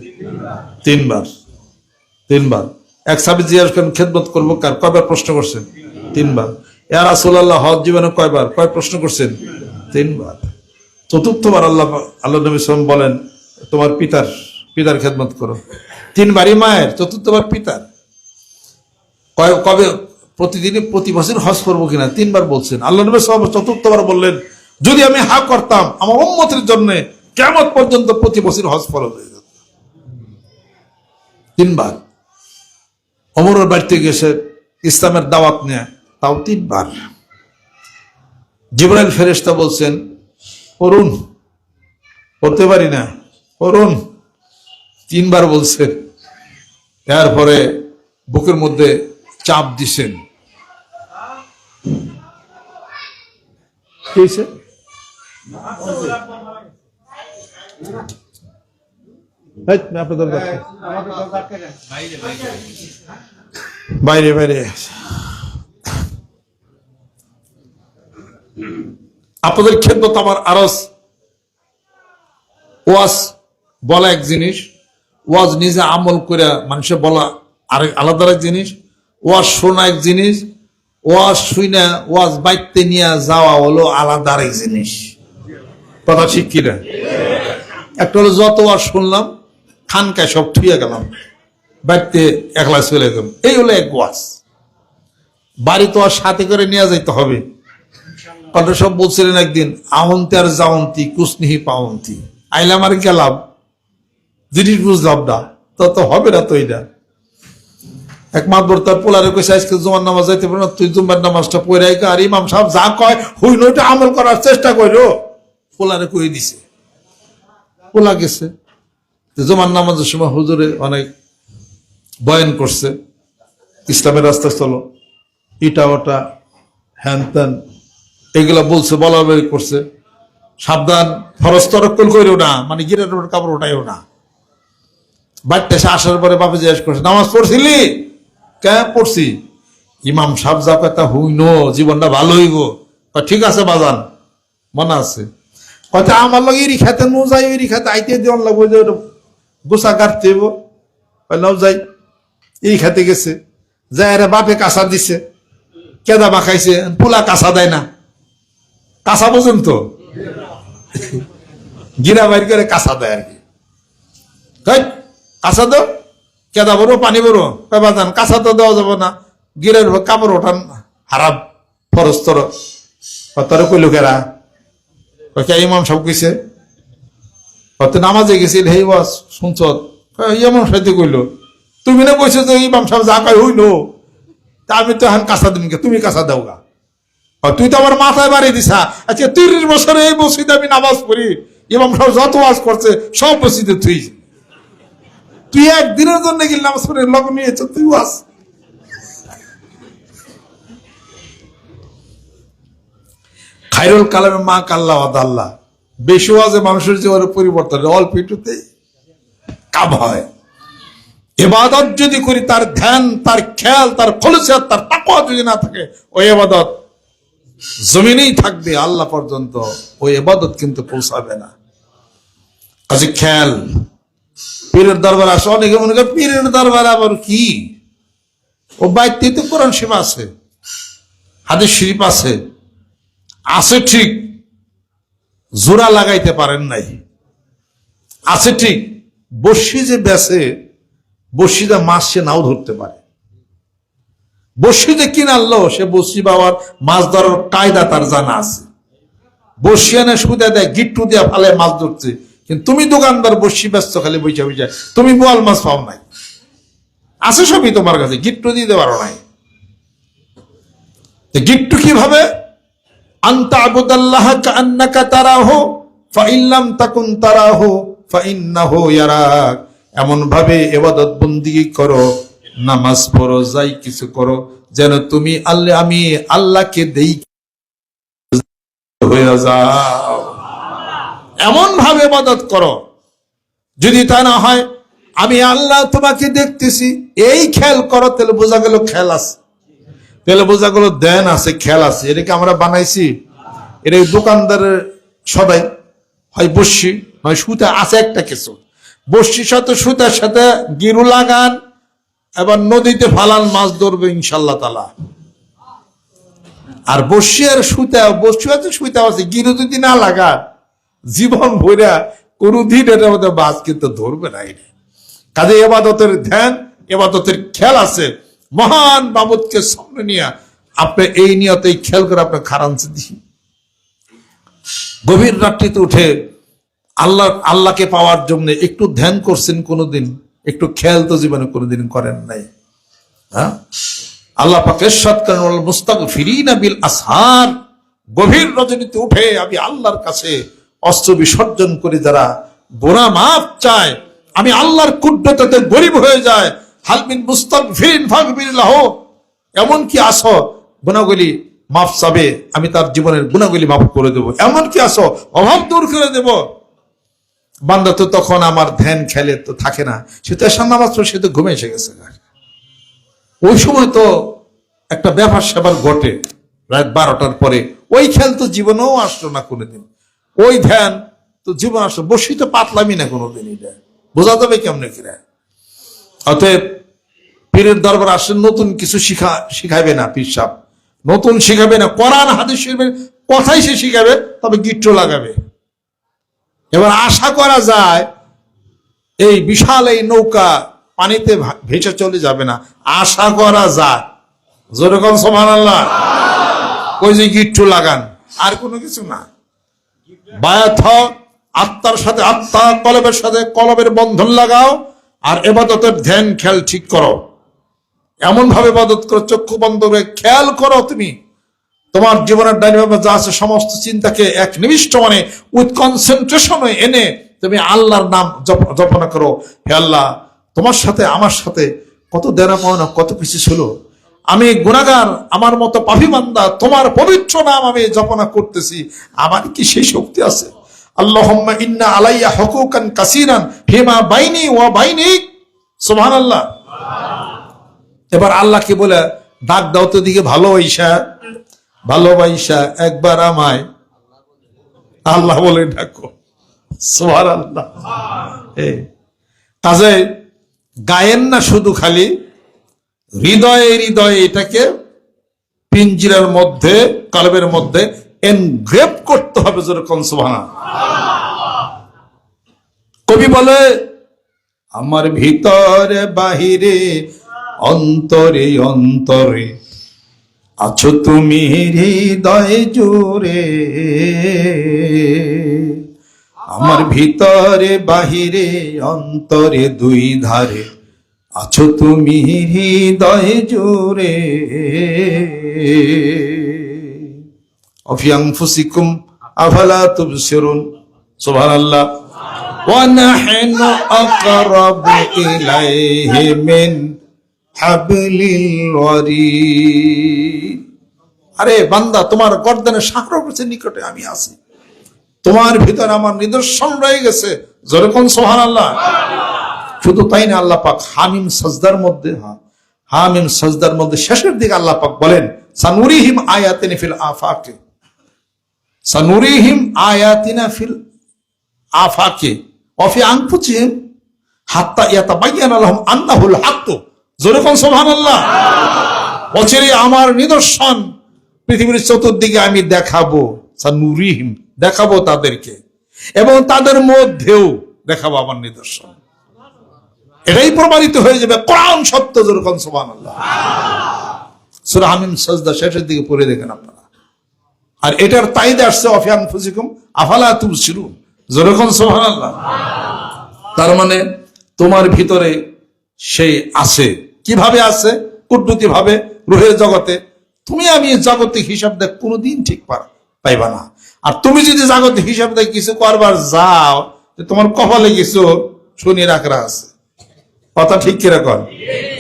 3 বার। 3 বার। এক সাহাবী জিজ্ঞাসা করেন, খেদমত করবো কার? কয়বার প্রশ্ন করছেন? 3 বার। ইয়া রাসূলুল্লাহ, হজ জীবনে কয়বার? কয় প্রশ্ন করছেন? 3 বার। চতুর্থবার আল্লাহ নবী সাল্লাল্লাহু আলাইহি ওয়াসাল্লাম বলেন, তোমার পিতার খেদমত করো। 3 বারই মায়ের, চতুর্থবার পিতার। কবে? প্রতিদিনই, প্রতি বছর হজ করবো কিনা 3 বার বলছেন। আল্লাহ নবী সাল্লাল্লাহু আলাইহি ওয়াসাল্লাম চতুর্থবার বললেন, যদি আমি হা করতাম আমার উম্মতের জন্য কিয়ামত পর্যন্ত প্রতি বছর হজ ফরজ হয়ে যেত। 3 বার। ওমরের বাড়িতে গেছে ইসলামের দাওয়াত নিয়ে, তাও 3 বার। জিবরাইল ফেরেশতা বলছেন, পড়ুন, পড়তে পারি না, পড়ুন, 3 বার বলছেন, তারপরে বুকের মধ্যে চাপ দিছেন। কি হয়েছে? বাইরে বাইরে আপনাদের খেদমত আমার আরজ। ওয়াজ বলা এক জিনিস, ওয়াজ নিজে আমল করে মানুষের বলা আরেক আলাদা এক জিনিস, ওয়াজ শোনা এক জিনিস, ওয়াজ শুনে ওয়াজ বাইতে নিয়ে যাওয়া হলো আলাদা এক জিনিস। কথা ঠিক কিনা? একটা হলো যত ওয়াজ শুনলাম খানকায় সব থুয়ে গেলাম, বাড়িতে একলা চলে গেলাম, এই হলো এক ওয়াজ। বাড়ি তো আর সাথে করে নিয়ে যাইতে হবে। কথা সব বলছিলেন একদিন, আহন্তি আর যাওন্তি কুসনিহি পাওন্তি, আইলাম আর গেলাম, জিনিস বুঝলাম না, তো হবে না তো। এটা এক মাতবর তার পোলারে কইছে আজকে জুমার নামাজ যাইতে পারো না, তুই জুমার নামাজটা পড়ে আইকা, আর ইমাম সাহেব যা কয় হইল ওইটা আমল করার চেষ্টা করো। পোলারে কই দিছে, পোলা গেছে। জুমার নামাজের সময় হুজুরে অনেক বয়ান করছে, ইসলামের রাস্তা চলো, ইটা ওটা হ্যান ত্যান এগুলা বলছে, বলা বলি করছে, সাবধান ফরজ তরক্কল করিও না, মানে গিরের উপর কাপড় ওঠাইও না। বাড়িতে এসে আসার পরে বাপে জিজ্ঞেস করছে, নামাজ পড়ছিলি? কে পড়ছি। ইমাম সাহেব যা কথা হইন জীবনটা ভালো হইব। ঠিক আছে বাজান, মনে আছে। কথা আমার লগে এরি খাতে নো যাই, এরি খাতে আইতে দেওয়ান লাগবো, যে গোসা কাটতে হইব, নাও যাই। এই খাতে গেছে, যাই বাপে কাঁচা দিছে, কেদা মাখাইছে, পোলা কাঁচা দেয় না, কাঁচা বোঝেন তো, গিরা বাইর করে কাঁচা দেয় আর কি। কাঁচা দো, কেদা বড়ো পানি বড়ো, বাজান কাঁচা তো দেওয়া যাবে না, গিরের কাপড় ওঠান হারাম ফরজ তর তর কইল কেরা। ইমাম সব কইছে, নামাজে গেছিল, হে বাস শুনছ, ইমাম সাহেব কইল, তুমি না কইছো যে ইমাম সাহেব যা কয় হইল, তা আমি তো এখন কাঁচা দিন, তুমি কাঁচা দাও গা। তুই তো আমার মাথায় বাড়ি দিছা। আচ্ছা 30 বছরে এই মসজিদে আমি নামাজ পড়ি, ইমাম সাহেব যত ওয়াজ করছে সব মসজিদে তুই একদিনের জন্য গেলি নামাজ পড়ে লগ নিয়েছ তুই ওয়াজ। খায়রুল কালামে মা কাল্লা আল্লাহ, বেশি ওয়াজে মানুষের জীবনের পরিবর্তন, অল্প একটুতে কাম হয়। ইবাদত যদি করি, তার ধ্যান, তার খেয়াল, তার খলুসিয়াত, তার তাকওয়া যদি না থাকে, ওই ইবাদত জমিনেই থাকবে আল্লাহ পর্যন্ত, ওই ইবাদত কিন্তু পৌঁছাবে না। কাজে খেয়াল। পীরের দরবার আসে, অনেকে মনে করে পীরের দরবার আবার কি, ও বাইতে তো কোরআন শরীফ আছে, হাদিস শরীফ আছে, আছে ঠিক, জোড়া লাগাইতে পারেন নাই, আছে ঠিক। বর্ষি যে বেছে, বর্ষিটা মাছ সে নাও ধরতে পারে, বর্ষি যে কিনে আনলো, সে বর্ষি বাবার মাছ ধরার কায়দা তার জানা আছে। বর্ষি আনে সুদে দেয়, গিট্টু দিয়ে ফালে মাছ ধরছে, কিন্তু তুমি দোকানদার বর্ষি ব্যস্ত খালি বইসা বইসা, তুমি বোয়াল মাছ পাও নাই, আছে সবই তোমার কাছে, গিট্টু দিতে পারো নাই। গিট্টু কিভাবে? আনতা আবুদাল্লাহ কান্নাকা তারাহু ফাইন লাম তাকুন তারাহু ফাইন্নাহু ইয়ারাক। এমন ভাবে ইবাদত বন্দেগী করো, নামাজ পড়ো, যাই কিছু করো, যেন তুমি আমি আল্লাহকে দেই হয়ে যাও। এমন ভাবে ইবাদত করো, যদি তা না হয় আমি আল্লাহ তোমাকে দেখতেছি, এই খেয়াল করো, তাহলে বোঝা গেল খেয়াল আছে, তাহলে বোঝা গেল ধ্যান আছে, খেয়াল আছে। এটাকে আমরা বানাইছি, এটা দোকানদারের সদাই হয় বর্ষি, নয় সুতা আছে একটা কিছু, বর্ষির সাথে সুতার সাথে গিরু লাগান, এবার নদীতে ফালান, মাছ ধরবে ইনশাল্লাহ তাআলা। আর বর্ষি আর সুতা, বর্ষি আছে সুতা আছে, গিরু যদি না লাগান, জীবন ভরা কোনদিন এটার মধ্যে মাছ কিন্তু ধরবে না। এটা কাজে ইবাদতের ধ্যান, ইবাদতের খেয়াল আছে। মহান মাবুদকে সামনে নিয়ে আপনি এই নিয়তে খেয়াল করে আপনার খারানছে দিই, গভীর রাত্রিতে উঠে আল্লাহকে পাওয়ার জন্য একটু ধ্যান করছেন কোনোদিন? একটু খেয়াল তো জীবনে কোনোদিন করেন নাই। হ্যাঁ, আল্লাহ পাক ইরশাদ করেন, ওয়াল মুস্তাগফিরিনা বিল আসহার, গভীর রজনীতে উঠে আমি আল্লাহর কাছে অস্ত্র বিসর্জন করে যারা গুনাহ মাফ চায়, আমি আল্লাহর কুদরতে গরিব হয়ে যায়। হালমিন মুস্তাগফিরিন ফাগফির লাহু, এমন কি আসো গুনাহগুলি মাফ চাবে, আমি তার জীবনের গুনাহগুলি মাফ করে দেব। এমন কি আসো অভাব দূর করে দেব। বান্দা তো তখন আমার ধ্যান খেলে তো থাকে না, সে তো এশার নামাজ পড়ে সে তো ঘুমে এসে গেছে। ওই সময় তো একটা ব্যাপার স্যাপার ঘটে রাত 12টার পরে, ওই খেয়াল তো জীবনেও আসলো না কোনোদিন, ওই ধ্যান তো জীবন আসলো, বসি তো পাতলামি না কোনোদিন। এটা বোঝা যাবে কেমনে কিরা। অতএব পীরের দরবার আসলে নতুন কিছু শিখাবে না, পীর সাহেব নতুন শিখাবে না, কোরআন হাদিস শরীফের কথাই সে শিখাবে, তবে গিট্টো লাগাবে। এবার আশা করা যায় এই বিশাল এই নৌকা পানিতে ভেসে চলে যাবে না, আশা করা যায়। যেরকম সুবহানাল্লাহ, ওই যে গিট্টু লাগান, আর কোনো কিছু না। বায়াত হও, আত্মার সাথে আত্মা, কলবের সাথে কলবের বন্ধন লাগাও, আর ইবাদতের ধ্যান খেয়াল ঠিক করো। এমন ভাবে ইবাদত করো, চক্ষু বন্ধ করে খেয়াল করো। তুমি তোমার জীবনের ডাইনি ভাবে যা আছে সমস্ত চিন্তাকে এক নিবিষ্ট মানে উইথ কনসেন্ট্রেশনে এনে তুমি আল্লাহর নাম জপনা করো। হে আল্লাহ, তোমার সাথে আমার সাথে কত দেনা পাওনা, কত কিছু ছিল। আমি গুনাহগার, আমার মতো পাপী বান্দা, তোমার পবিত্র নাম আমি জপনা করতেছি। আমার কি সেই শক্তি আছে? আল্লাহুম্মা ইন্না আলাইয়া হুকুকান কাসীরান ফিমা বাইনি ওয়া বাইনিক। সুবহানাল্লাহ। এবার আল্লাহকে বলে ডাক দাও তো দিকে ভালোবাসা একবার আমায় আল্লাহ বলে ডাকো। সুবহানাল্লাহ। কাজে গায়েন না শুধু, খালি হৃদয়ে হৃদয়ে এটাকে পিঞ্জিরার মধ্যে, কলবের মধ্যে এনগ্রেভ করতে হবে। যেরকম সুবহানাল্লাহ। কবি বলে, আমার ভিতরে বাহিরে অন্তরে অন্তরে আছো তুমি হৃদয়ে জুড়ে। আমার ভিতরে বাহিরে অন্তরে দুই ধারে আছো তুমি হৃদয়ে জুড়ে। অফি আনফুসিকুম আফালা তুবসিরুন। সুবহানাল্লাহ। ওয়া নাহনু আকরাবু ইলাইহি মিন হাবলিল ওয়ারিদ। আরে বান্দা, তোমার গর্দানের শাখরসের নিকটে আমি আছি, তোমার ভিতরে আমার নিদর্শন রয়ে গেছে। যেরকম সুবহানাল্লাহ। শুধু তাই না, আল্লাহ পাক হামিম সাজদার মধ্যে শেষের দিকে আল্লাহ পাক বলেন, সানুরিহিম আয়াতিনা ফিল আফাকে, সানুরিহিম আয়াতিনা ফিল আফাকে ওয়া ফি আনফুসিহিম হাত্তা ইয়াতাবায়্যানা লাহুম আন্নাহুল হাক্কু। যেরকম সুবহানাল্লাহ। অচিরে আমার নিদর্শন পৃথিবীর চতুর্দিকে আমি দেখাবো, সানুরিহিম দেখাবো তাদেরকে, এবং তাদের মধ্যেও দেখাবো আমার নিদর্শন। এটাই প্রমাণিত হয়ে যাবে কোরআন সত্য। যেরকম সুবহানাল্লাহ। সূরা হামিম সাজদা শেষের দিকে পড়ে দেখেন আপনারা। আর এটার তাইদ আসছে অফি আনফুসিকুম আফালা তুবসিরুন। যেরকম সুবহানাল্লাহ। তার মানে তোমার ভিতরে সেই আছে। কিভাবে আছে? কুদরতি ভাবে, রূহের জগতে। তুমি আমি জাগতিক হিসাব দেখ কোনোদিন ঠিক পাইবা না। আর তুমি যদি জাগতিক হিসাব দেখ কিছু করবার যাও, তোমার কপালে কিছু শনি রাখরা আছে। কথা ঠিক কিরকম?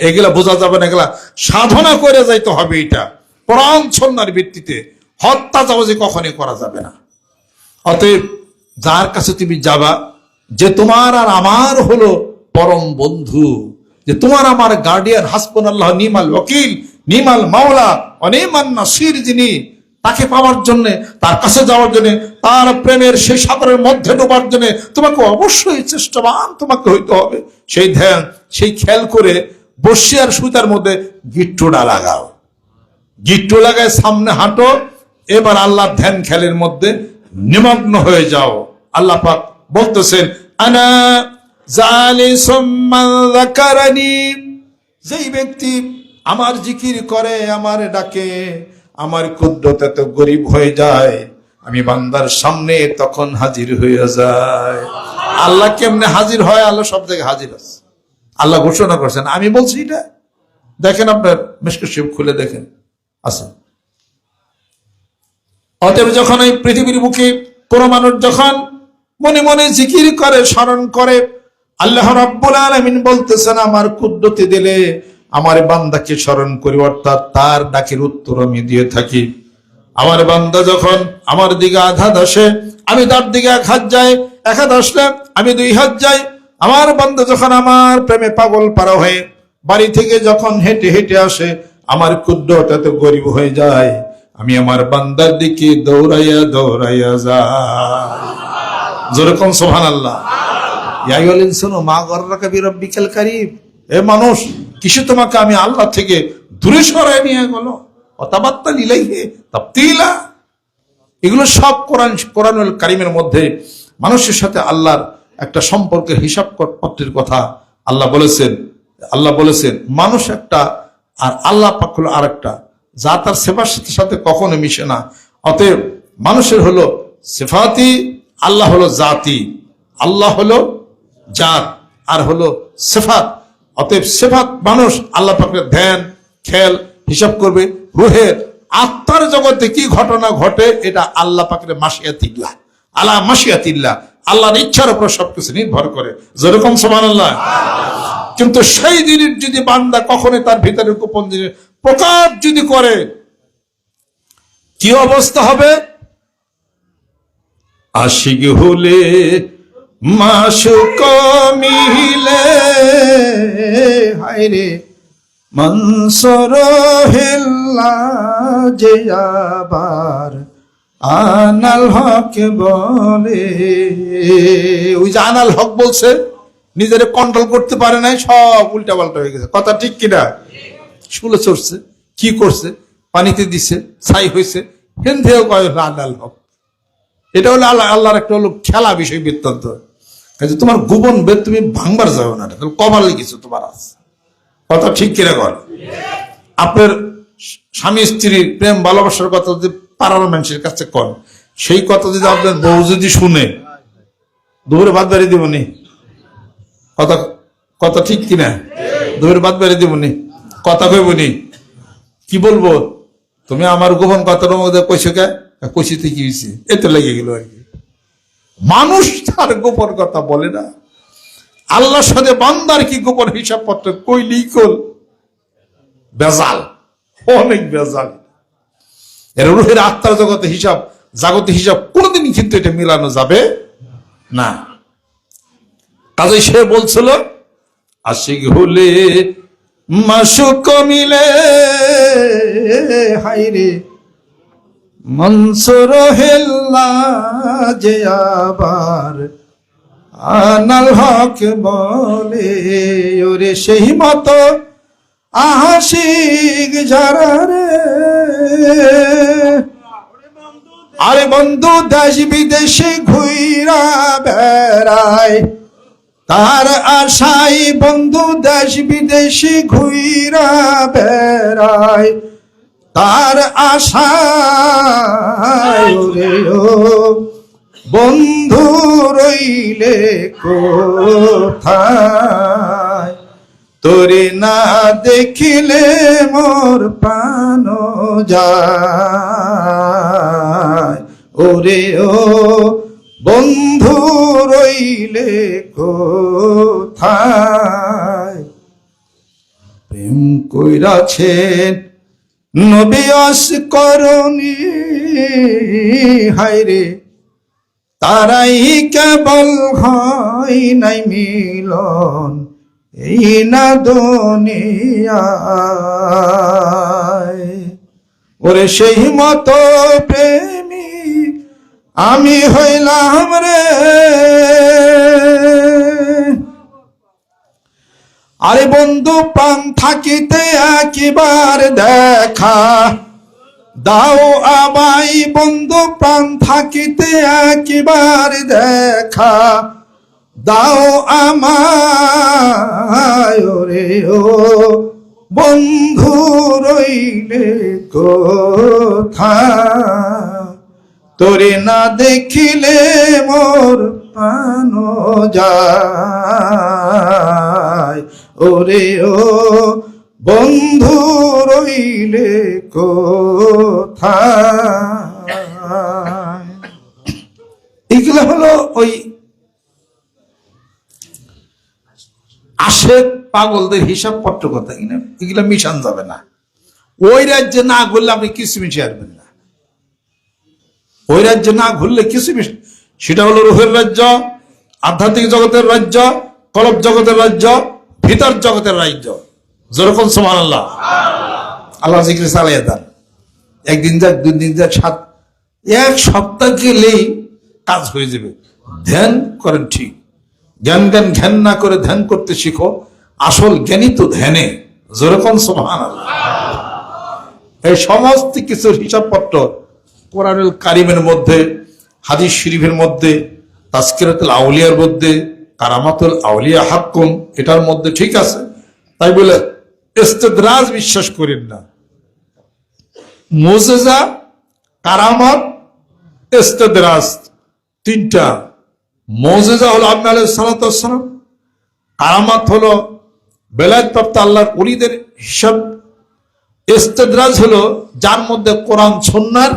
এগুলা বোঝা যাবে না, এগুলা সাধনা করে যাইতে হবে। এটা কোরআন সুন্নাহর ভিত্তিতে হত্যা চাওয়াজি কখনই করা যাবে না। অতএব যার কাছে তুমি যাবা, যে তোমার আর আমার হলো পরম বন্ধু, যে তোমার আমার গার্ডিয়ান, হাসবুনাল্লাহ নিমাল ওয়াকিল, নিমাল মাওলা অনিমান নাসির, যিনি, তাকে পাওয়ার জন্য, তার কাছে যাওয়ার জন্য, তার প্রেমের সেই সাগরের মধ্যে ডোবার জন্য তোমাকে অবশ্যই চেষ্টাবান তোমাকে হইতে হবে। সেই ধ্যান, সেই খেয়াল করে বসে আর সুতার মধ্যে গিট্টুটা লাগাও, গিট্টু লাগায় সামনে হাঁটো। এবার আল্লাহর ধ্যান খেলের মধ্যে নিমগ্ন হয়ে যাও। আল্লাহ পাক বলতেছেন, আনা জালিসুম মান যাকারানি, যেই ব্যক্তি আমার জিকির করে, আমার ডাকে, আমার কুদরতে তো গরিব হয়ে যায়, আমি বান্দার সামনে তখন হাজির হয়ে যায়। আল্লাহ কেমনে হাজির হয়? আল্লাহ সব জায়গায় হাজির আছে। আল্লাহ ঘোষণা করছেন, আমি বলছি এটা। দেখেন আপনার মিশকাত শরীফ খুলে দেখেন, আছে। অতএব যখন এই পৃথিবীর বুকে কোনো মানুষ যখন মনে মনে জিকির করে, স্মরণ করে, আল্লাহ রাব্বুল আলামিন বলতেছেন, আমার কুদরতি দিলে আমার বান্দাকে স্মরণ করি, অর্থাৎ তার ডাকের উত্তর আমি দিয়ে থাকি। আমার বান্দা যখন আমার দিকে আঘাত আসে, আমি তার দিকে এক হাত যাই, এক হাত আসলে আমি 2 হাত যাই। আমার বান্দা যখন আমার প্রেমে পাগল পারা হয়ে বাড়ি থেকে যখন হেঁটে হেঁটে আসে, আমার কুদরত এত গরিব হয়ে যায়, আমি আমার বান্দার দিকে দৌড়াইয়া দৌড়াইয়া যাই। যেরকম সুবহানাল্লাহ। ইয়া আইয়ুহাল ইনসানু মা গাররাকা বিরাব্বিকাল কারীম। এ মানুষ, কিসে তোমাকে আমি আল্লাহ থেকে দূরে সরায় নিয়ে গেল? ওয়াতাবাত্তাল ইলাইহি তাবতিলা। এগুলো সব কোরআনুল কারীমের মধ্যে মানুষের সাথে আল্লাহর একটা সম্পর্কের হিসাব পত্রের কথা আল্লাহ বলেছেন। আল্লাহ বলেছেন মানুষ একটা আর আল্লাহ পাক হলো আরেকটা, যা তার সেবার সাথে সাথে কখনো মিশে না। অতএব মানুষের হলো সিফাতি, আল্লাহ হলো জাতি। আল্লাহ হলো জাত আর হলো সিফাত। অতএব সিফাত মানুষ আল্লাহ পাকের ধ্যান, খেয়াল, হিসাব করবে। রুহের আত্মার জগতে কি ঘটনা ঘটে, এটা আল্লাহ পাকের মাশিয়াতিল্লাহ, আলা মাশিয়াতিল্লাহ, আল্লাহর ইচ্ছার উপর সবকিছু নির্ভর করে। যেরকম সুবহানাল্লাহ। কিন্তু সেই জিনিস যদি বান্দা কখনো তার ভিতরে গোপন জিনিস প্রকাশ যদি করে, কি অবস্থা হবে? আশিক হলে মাশুক মিলে, হায়রে মনসুর হেল্লা যে আবার আনাল হক বলে। ওই যে আনাল হক বলছে, নিজের কন্ট্রোল করতে পারে নাই, সব উল্টা পাল্টা হয়ে গেছে। কথা ঠিক কিনা? শুলে চড়ছে, কি করছে, পানিতে দিছে, ছাই হয়েছে, হেন্দেও কয় আনাল হক। এটা হলো আল্লাহর একটা হলো খেলা বিষয় বৃত্তান্ত। তোমার গোপন বেদ তুমি ভাঙবার যাও না, কমালে কিছু তোমার আছে। কথা ঠিক কিনা কর? আপনার স্বামী স্ত্রীর প্রেম ভালোবাসার কথা যদি পাড়ার মানুষের কাছে কন, সেই কথা যদি আপনার বউ যদি শুনে, দুপুরে ভাত বাড়ি দিবনি। কথা কথা ঠিক কিনা? দুপুরে ভাত বাড়ি দিবনি, কথা কইবনি। কি বলবো, তুমি আমার গোপন কথার মধ্যে কইছো কে? কইছিতে কি হয়েছে, এতে লেগে গেল আর কি। মানুষ তার গোপন কথা বলে না, আল্লাহর সাথে বান্দার কি গোপন হিসাব পত্র কইলেই কল বেজাল, অনেক বেজাল। এর রুহের আত্মার জগতে হিসাব, জাগতিক হিসাব কোনোদিন কিন্তু এটা মিলানো যাবে না। কাজে সে বলছিল আশিক হলে মাশুক মিলে, হায়রে মনসুর হেল্লা যে আবার আনাল হক বলে। ওরে সেই মতো আশিক যারা রে, আরে বন্ধু দেশ বিদেশে ঘুইরা বেড়ায়, তার আশাই বন্ধু দেশ বিদেশে ঘুইরা বেড়ায়, তার আশায় রে ও বন্ধু রইলে কোথায়, তোরে না দেখিলে মোর প্রাণ যায়, ওরে ও বন্ধু রইলে কোথায়। প্রেম কইরাছেন নবী অস্করণী, হায়রে তারাই কেবল হয় নাই মিলন এই না দুনিয়ায়। ওরে সেই মতো প্রেমী আমি হইলাম রে, আরে বন্ধু প্রাণ থাকিতে একবার দেখা দাও আমায়, বন্ধু প্রাণ থাকিতে একবার দেখা দাও আমায়, ওরে ও বন্ধু রইলে কোথায়, তোরে না দেখিলে মোর প্রাণ যায়, ওরে ও বন্ধু রইলে কোথায়। এগুলো হলো ওই আশেক পাগলদের হিসাব পত্র কথা কিনা এগুলা মিশান যাবে না। ওই রাজ্যে না ঘুরলে আপনি কিছু মিশে আসবেন না। ওই রাজ্যে না ঘুরলে কিছু সেটা হলো রুহের রাজ্য, আধ্যাত্মিক জগতের রাজ্য, কলব জগতের রাজ্য, ভিতর জগতের রাজ্য। যেরকম সুবহানাল্লাহ, আল্লাহ জিকির চালিয়ে দেন। একদিন যাক, 2 দিন যাক, 1 সপ্তাহ গেলেই কাজ হয়ে যাবে। ধ্যান করেন ঠিক, জ্ঞান না করে ধ্যান করতে শিখো। আসল জ্ঞানী তো ধ্যানে। যেরকম সুবহানাল্লাহ। এই সমস্ত কিছুর হিসাবপত্র কোরআনুল কারিমের মধ্যে, হাদিস শরীফের মধ্যে, তাজকিরাতুল আউলিয়ার মধ্যে, কারামাতুল আউলিয়া হাক্কুম এটার মধ্যে ঠিক আছে। তাই বলে ইস্তেদরাজ বিশ্বাস করেন না। মুজিজা, কারামত, ইস্তেদরাজ 3টা। মুজিজা হলো আদম আলাইহিস সালাতু ওয়াস সালাম, কারামত হলো বেলায়েত প্রাপ্ত আল্লাহর ওলিদের হিসাব, ইস্তেদরাজ হলো যার মধ্যে কোরআন সুন্নাহর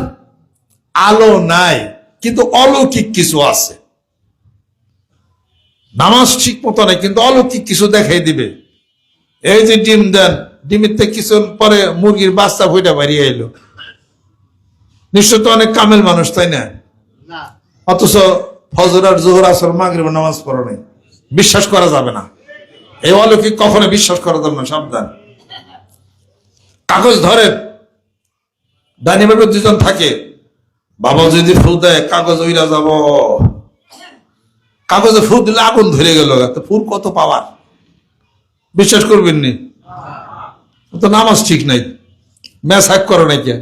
আলো নাই কিন্তু অলৌকিক কিছু আছে। নামাজ ঠিক মতো নাই কিন্তু অলৌকিক কিছু দেখাই দিবে। এই যে ডিম দেন, ডিমের থেকে কিছু পরে মুরগির বাচ্চা ফুইটা বেরিয়ে এলো। নিশ্চয় তো অনেক কামেল মানুষ, তাই না? অথচ ফজর আর জোহর আসর মাগরিব নামাজ পড়ো নাই। বিশ্বাস করা যাবে না। এই অলৌকিক কখনো বিশ্বাস করা যাবে না, সাবধান। কাগজ ধরেন, ডাইনি বামে 2 জন থাকে, বাবা যদি ফু দেয় কাগজ উইরা যাব। কাগজে ফু দিলে আগুন ধরে গেল, ফুর কত পাওয়ার, বিশ্বাস করবেন নি? তো নামাজ ঠিক নাই, ম্যাচ হ্যাক করো নাই কে?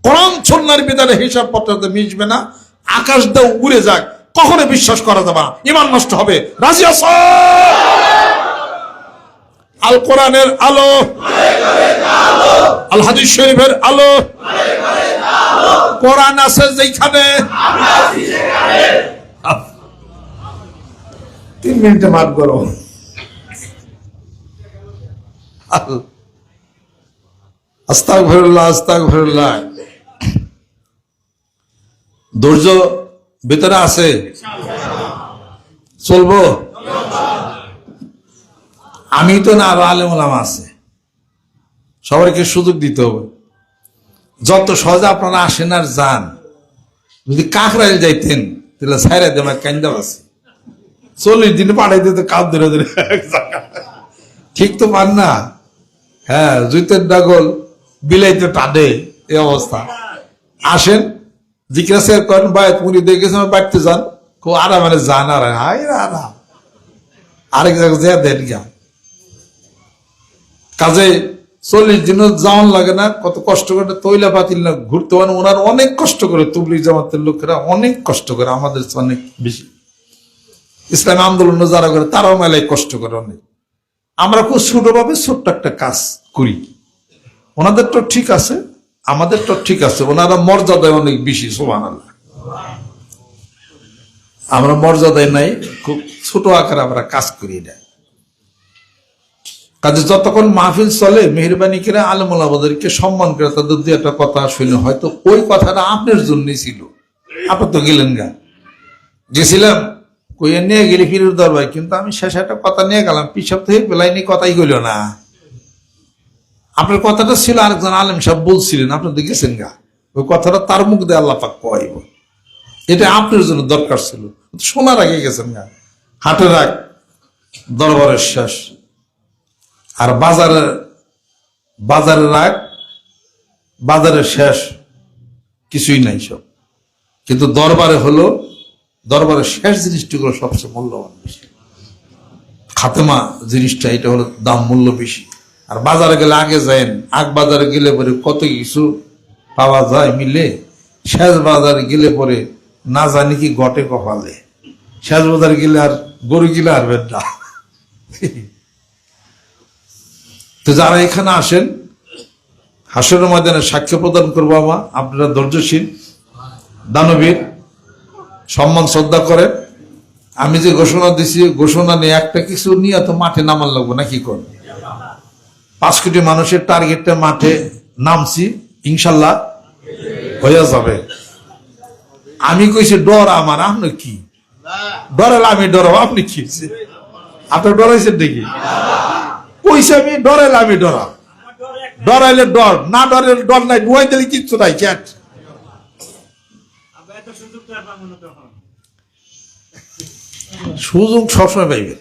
কোরআন সুন্নাহর বিধানে হিসাব পত্রতে মিশবে না। আকাশ দিয়ে উড়ে যাক, কখনো বিশ্বাস করা যাবে না, ঈমান নষ্ট হবে। রাজি আছো? আল কোরআনের আলো, আল হাদিস শরীফের আলো, কোরআন আছে যেখানে। 3 মিনিটে মাফ করো। আস্তাগফিরুল্লাহ, আস্তাগফিরুল্লাহ। ধৈর্য ভিতরে আছে, চলবো। আমি তো না, আরো আলেম ওলামা আছে, সবাইকে সুযোগ দিতে হবে। যত সহজে আপনারা আসেন আর যান। যদি কাকরাইল যাইতেন তাহলে সাইরা দেমা কান্দা আছে, 40 দিনে পাঠাই দিতে কাপ ধরে ধরে। ঠিক তো পান না? হ্যাঁ, জুতের ডাগল বিলাইতে টানে, এই অবস্থা। আসেন, জিজ্ঞাসা করেন ভাই পুরী দেখেছেন, বাড়তে যান, খুব আরামে যান। আর আরাম আরেক জায়গায় যা দেন গা। কাজে 40 দিনও যাওয়ান লাগে না, কত কষ্ট করে তৈলা পাতিল না ঘুরতে পারেন। ওনার অনেক কষ্ট করে, তুবলিগ জামাতের লোকেরা অনেক কষ্ট করে, আমাদের অনেক বেশি। ইসলামী আন্দোলন যারা করে তারাও মেলায় কষ্ট করে অনেক। আমরা খুব ছোটভাবে ছোট্ট একটা কাজ করি। ওনাদের তো ঠিক আছে, আমাদের তো ঠিক আছে। ওনারা মর্যাদায় অনেক বেশি, সুবহানাল্লাহ। আমরা মর্যাদায় নাই, খুব ছোট আকারে আমরা কাজ করি না। কাজে যতক্ষণ মাহফিল চলে, মেহরবানি করে আলেম ওলামাদেরকে সম্মান করে তাদের 2-একটা কথা শুনে, হয়তো ওই কথাটা আপনার জন্যই ছিল। আপনার তো গেলেন গা, গেছিলাম কইয়া নিয়ে গেলি ফিরুর দরবার, কিন্তু আমি শেষে একটা কথা নিয়ে গেলাম, পিছাব থেকে বেলায় নিয়ে কথাই কইল না। আপনার কথাটা ছিল আরেকজন আলেম সাহেব বলছিলেন, আপনি তো গেছেন গা, ওই কথাটা তার মুখ দিয়ে আল্লাহ পাক কইব। এটা আপনার জন্য দরকার ছিল, শোনার আগে গেছেন গা। হাটের আগ দরবারের শেষ, আর বাজারের আগ বাজারের শেষ, কিছুই নাই সব। কিন্তু দরবারে হলো, দরবারের শেষ জিনিসটি হলো সবচেয়ে মূল্যবান বেশি। খাতেমা জিনিসটা, এটা হলো দাম মূল্য বেশি। আর বাজারে গেলে আগে যায়েন, আগ বাজারে গেলে পরে কত কিছু পাওয়া যায় মিলে, শেষ বাজারে গেলে পরে না জানি কি গটে কপালে। শেষ বাজারে গেলে আর গরু গিলে আর বেদা। তো যারা এখানে আসেন, হাসরের ময়দানে সাক্ষ্য প্রদান করবো আপনারা ধৈর্যশীল, দানবীর, সম্মান শ্রদ্ধা করেন। আমি যে ঘোষণা দিছি, ঘোষণা নিয়ে একটা কিছু নিয়ে তো মাঠে নামার লাগবো না, কি কর? 5 কোটি মানুষের টার্গেটটা মাঠে নামছি, ইনশাল্লাহ হয়ে যাবে। আমি কইছি ডর আমার, আপনি কি ডরাল? আমি ডরাবো, আপনি কি? আপনার ডরাইছেন দেখি কইছে আমি ডরাইলে আমি ডরাম, ডরাইলে ডর, না ডরাইলে ডর নাই, ডুয়াই দিলে কিচ্ছু নাই। চ্যাট সুযোগ সবসময় পাইবে।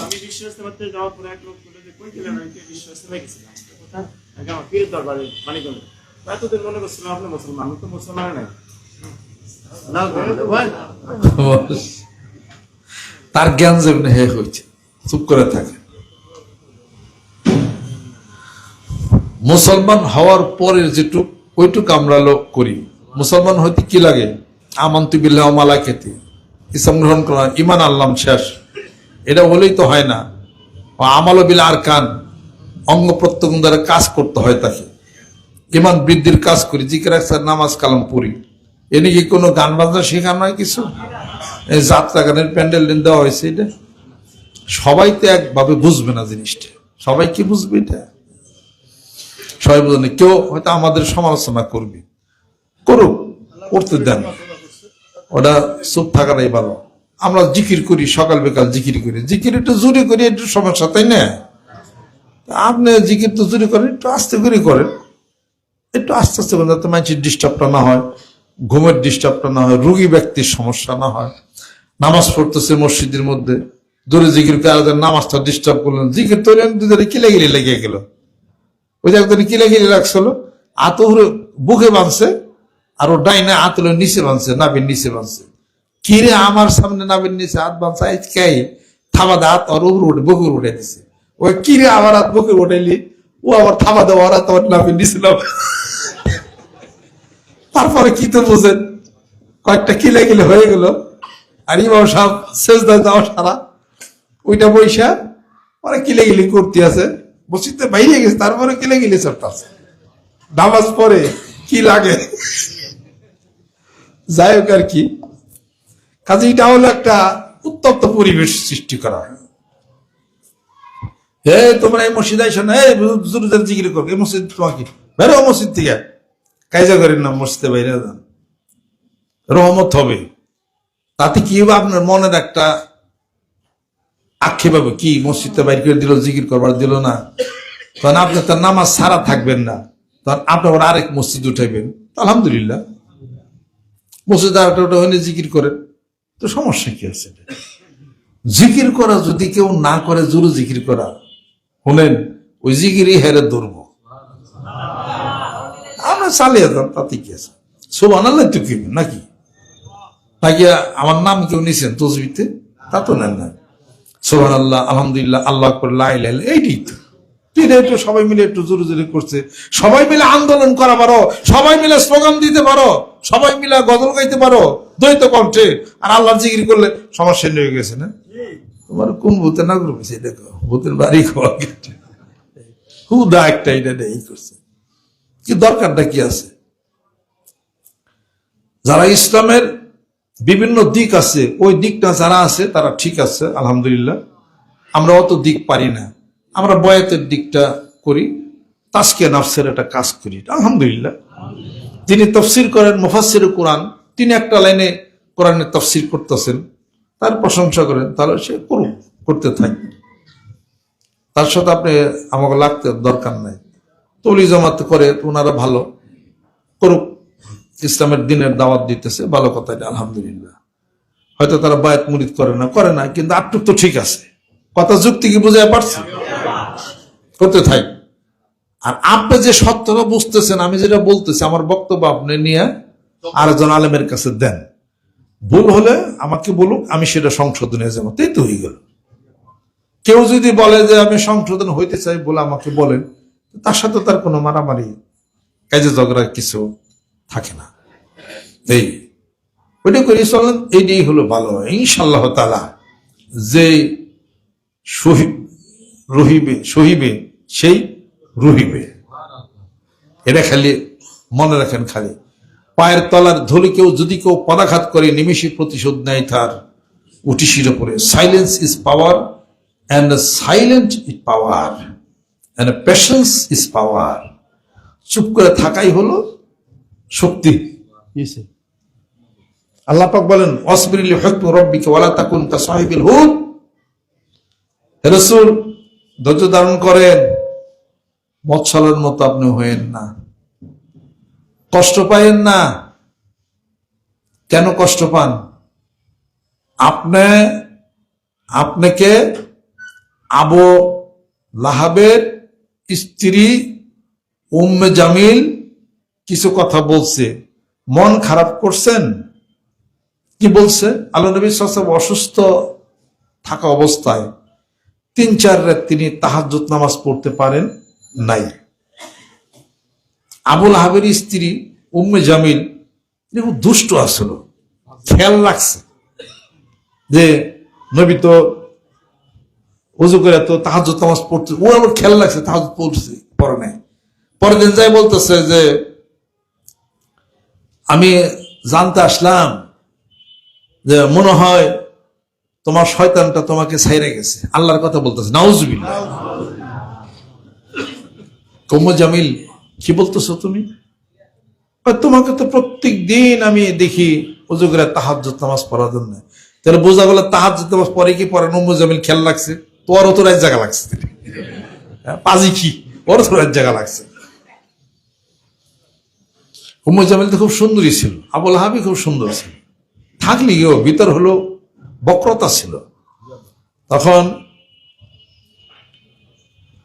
আমি বিশ্ব ইস্তেমাতে যাওয়ার পরে এক লোক বলে যে কই গেলেন, আমি বিশ্ব ইস্তেমায় গেছিলাম। আমার পীর দরবারে মানিকগঞ্জ। এতদিন মনে করছিলাম আপনি মুসলমান, আমি তো মুসলমান নাই। তার জ্ঞান যেমন হে হয়েছে, চুপ করে থাকে। মুসলমান হওয়ার পরের যেটুক ওইটুক আমরা লোক করি। মুসলমান হইতে কি লাগে? আমানতু বিল্লাহি ওয়া মালাইকাতিহি, ইসলাম গ্রহণ করা, ঈমান আনলাম, শেষ। এটা হলেই তো হয় না। আমাল বিল আরকান, অঙ্গ প্রত্যঙ্গ দ্বারা কাজ করতে হয় তাকে। ঈমান বৃদ্ধির কাজ করি, জিকির আজকার, নামাজ কালাম পড়ি। এনে কি কোনো গান বাজনা শেখানো হয় কিছু? এই যাত্রা গানের প্যান্ডেল দেওয়া হয়েছে। এটা সবাই তো একভাবে বুঝবে না জিনিসটা। সবাই কি বুঝবে এটা? সবাই বুঝবে না। কেউ হয়তো আমাদের সমালোচনা করবে, করুক, করতে দেন, ওটা চুপ থাকাটাই ভালো। আমরা জিকির করি, সকাল বিকাল জিকির করি, জিকির একটু জোরে করি, একটু সমস্যা, তাই না? আপনি জিকির তো জোরে করেন, একটু আস্তে করে করেন, একটু আস্তে আস্তে করেন, যাতে মানুষের ডিস্টার্বটা না হয়, ঘুমের ডিস্টার্বটা না হয়, রোগী ব্যক্তির সমস্যা না হয়। নামাজ পড়তেছে মসজিদের মধ্যে, জোরে জিকির করে আলাদা নামাজটা ডিস্টার্ব করলেন, জিকির তোলেন, দুজনে কিলাগিলি লেগে গেল। ওই যে একজনে কিলাগিলি লাগছিল, আতহুরে বুকে বাঁধছে, আর ও ডাইনা আতলের নিচে বাঁধছে, নাবির নিচে বাঁধছে। কিরে আমার সামনে নাবির নিচে হাত বাঁধছে, কে থাবা দা হাত আর উপরে উঠে বুকে উঠে দিছে। ওই কিরে আমার হাত বুকে উঠাইলি, ও আবার থাবা দেওয়া হাত আমার নাবির নিচে নাম। তারপরে কি তো বোঝেন, কয়েকটা কিলাকিলি হয়ে গেল। আর ইমাম সাহেব সেজদা যাওয়া সারা ওইটা বৈশা মানে কিলাকিলি করতে আছে, মসজিদে বাইরে গেছে, তারপরে কিলাকিলি চলতে আছে। নামাজ পড়ে কি লাগে, যাই হোক আর কি। কাজে এটা হলো একটা উত্তপ্ত পরিবেশ সৃষ্টি করা হয়। হে তোমরা এই মসজিদ আইসো না, জুরুদের জিকির করো, এই মসজিদ তোমাকে বেরো মসজিদ থেকে, কায়জা করেন না, মসজিদে বাইরে যান, রহমত হবে। তাতে কি হবে? আপনার মনের একটা আক্ষেপ হবে, কি মসজিদে বাইরে করে দিল, জিকির করবার দিল না, তখন আপনি তার নামাজ সারা থাকবেন না, তখন আপনি আবার আরেক মসজিদ উঠাইবেন। আলহামদুলিল্লাহ, মসজিদ আরেকটা ওটা হইলে জিকির করেন, তো সমস্যা কি আছে? জিকির করা যদি কেউ না করে, জোরে জিকির করা, শুনেন ওই জিকিরই হেরে ধরব। আমরা চালিয়ে যান, তাতে কি আছে? সুবহানাল্লাহ তো কি নাকি? নাকি আমার নাম কেউ নিছেন তসবিতে? তা তো নেন না। সুবহানাল্লাহ, আলহামদুলিল্লাহ, আল্লাহ আকবার, লা ইলাহা ইল্লাল্লাহ, এইটাই তো। একটু সবাই মিলে একটু জোরে জোরে করছে, সবাই মিলে আন্দোলন করা পারো, সবাই মিলে স্লোগান দিতে পারো, সবাই মিলে গজল গাইতে পারো দ্বৈত কণ্ঠে, আর আল্লাহর জিকির করলে সমস্যা হয়ে গেছে না? তোমার কোন ভূতে না করবে সেই দেখো, ভূতের বাড়ি খাওয়া হুদা একটা এটা নেই করছে, কি দরকারটা কি আছে? যারা ইসলামের বিভিন্ন দিক আছে, ওই দিকটা যারা আছে তারা ঠিক আছে, আলহামদুলিল্লাহ। আমরা অত দিক পারি না, আমরা বয়াতের দিকটা করি, তাজকিয়া নাফসের একটা কাজ করি, আলহামদুলিল্লাহ। যিনি তাফসীর করেন, মুফাসসির কোরআন, তিনি একটা লাইনে কোরআনের তাফসীর করতেছেন, তার প্রশংসা করেন, তাহলে সে করুক, করতে থাকবে, তার সাথে আপনি আমাকে লাগতে দরকার নাই। তবলিগ জামাত করে ওনারা ভালো, করুক, ইসলামের দিনের দাওয়াত দিতেছে, ভালো কথা, এটা আলহামদুলিল্লাহ। হয়তো তারা বায়াত মুরিদ করে না, কিন্তু আটটুক তো ঠিক আছে, কথা যুক্তি কি বুঝে পারছি, করতে থাক। আর আপনি যে সত্যটা বুঝতেছেন, আমি যেটা বলতেছি, আমার বক্তব্য আপনি নিয়ে আরেকজন আলেমের কাছে দেন, ভুল হলে আমাকে বলুক, আমি সেটা সংশোধনে যাবো, তাই তো হয়ে গেল। কেউ যদি বলে যে আমি সংশোধন হইতে চাই বলে আমাকে বলেন, তার সাথে তার কোনো মারামারি, কাজে ঝগড়া কিছু থাকে না। এই ওইটা করে চলেন, এইটাই হলো ভালো। ইনশাআল্লাহ তাআলা যে সহিবে সেই রহিবে, এটা খালি মনে রাখেন। খালি পায়ের তলার ধুলি যদি কেউ পদাঘাত করে, নিমিষে প্রতিশোধ নেয় তার উটিশির উপরে। Silence is power, and silent is power, and patience is power. চুপ করে থাকাই হলো শক্তি। আল্লাহ পাক বলেন অসবির লিহুকমি রাব্বিকা ওয়ালা তাকুন কাসাহিবিল হুদ। হে রাসূল, ধৈর্য ধারণ করেন, মৎস্যলের মতো আপনি হয়েন না, কষ্ট পায়েন না। কেন কষ্ট পান? আপনাকে আবু লাহাবের স্ত্রী উম্মে জামিল কিছু কথা বলছে, মন খারাপ করছেন। কি বলছে? আল্লাহ নবী সাল্লাল্লাহু আলাইহি ওয়াসাল্লাম অসুস্থ থাকা অবস্থায় 3-4 রাত তিনি তাহাজ্জুদ নামাজ পড়তে পারেন নাই। আবু লাহাবের স্ত্রী উম্মে জামিল খুব দুষ্ট আসলো, খেয়াল রাখছে যে নবী তো ওযু করে তো তাহাজ্জুদ নামাজ পড়তে, ও আবার খেয়াল রাখছে তাহাজ্জুদ পড়ছে, পড়ে নাই। পরের দিন যাই বলতেছে যে আমি জানতে আসলাম যে মনে হয় তোমার শয়তানটা তোমাকে ছাইরে গেছে। আল্লাহর কথা বলতেছে, নাউজুবিল্লাহ। উম্মে জামিল, কি বলতেছো তুমি? তোমাকে তো প্রত্যেক দিন আমি দেখি ওযু করে তাহাজ্জুদ নামাজ পড়ার জন্য। তাহলে বোঝা গেল তাহাজ্জুদ নামাজ পড়ে কি পড়ে না? উম্মে জামিল খেয়াল রাখছে, তোর তো রাত জায়গা লাগছে, পাজি কি ওর তো রাত জায়গা লাগছে। উম্মে জামিল তো খুব সুন্দরী ছিল, আবু লাহাবই খুব সুন্দর ছিল, থাকলে গিয়েও ভিতর হলো বক্রতা ছিল।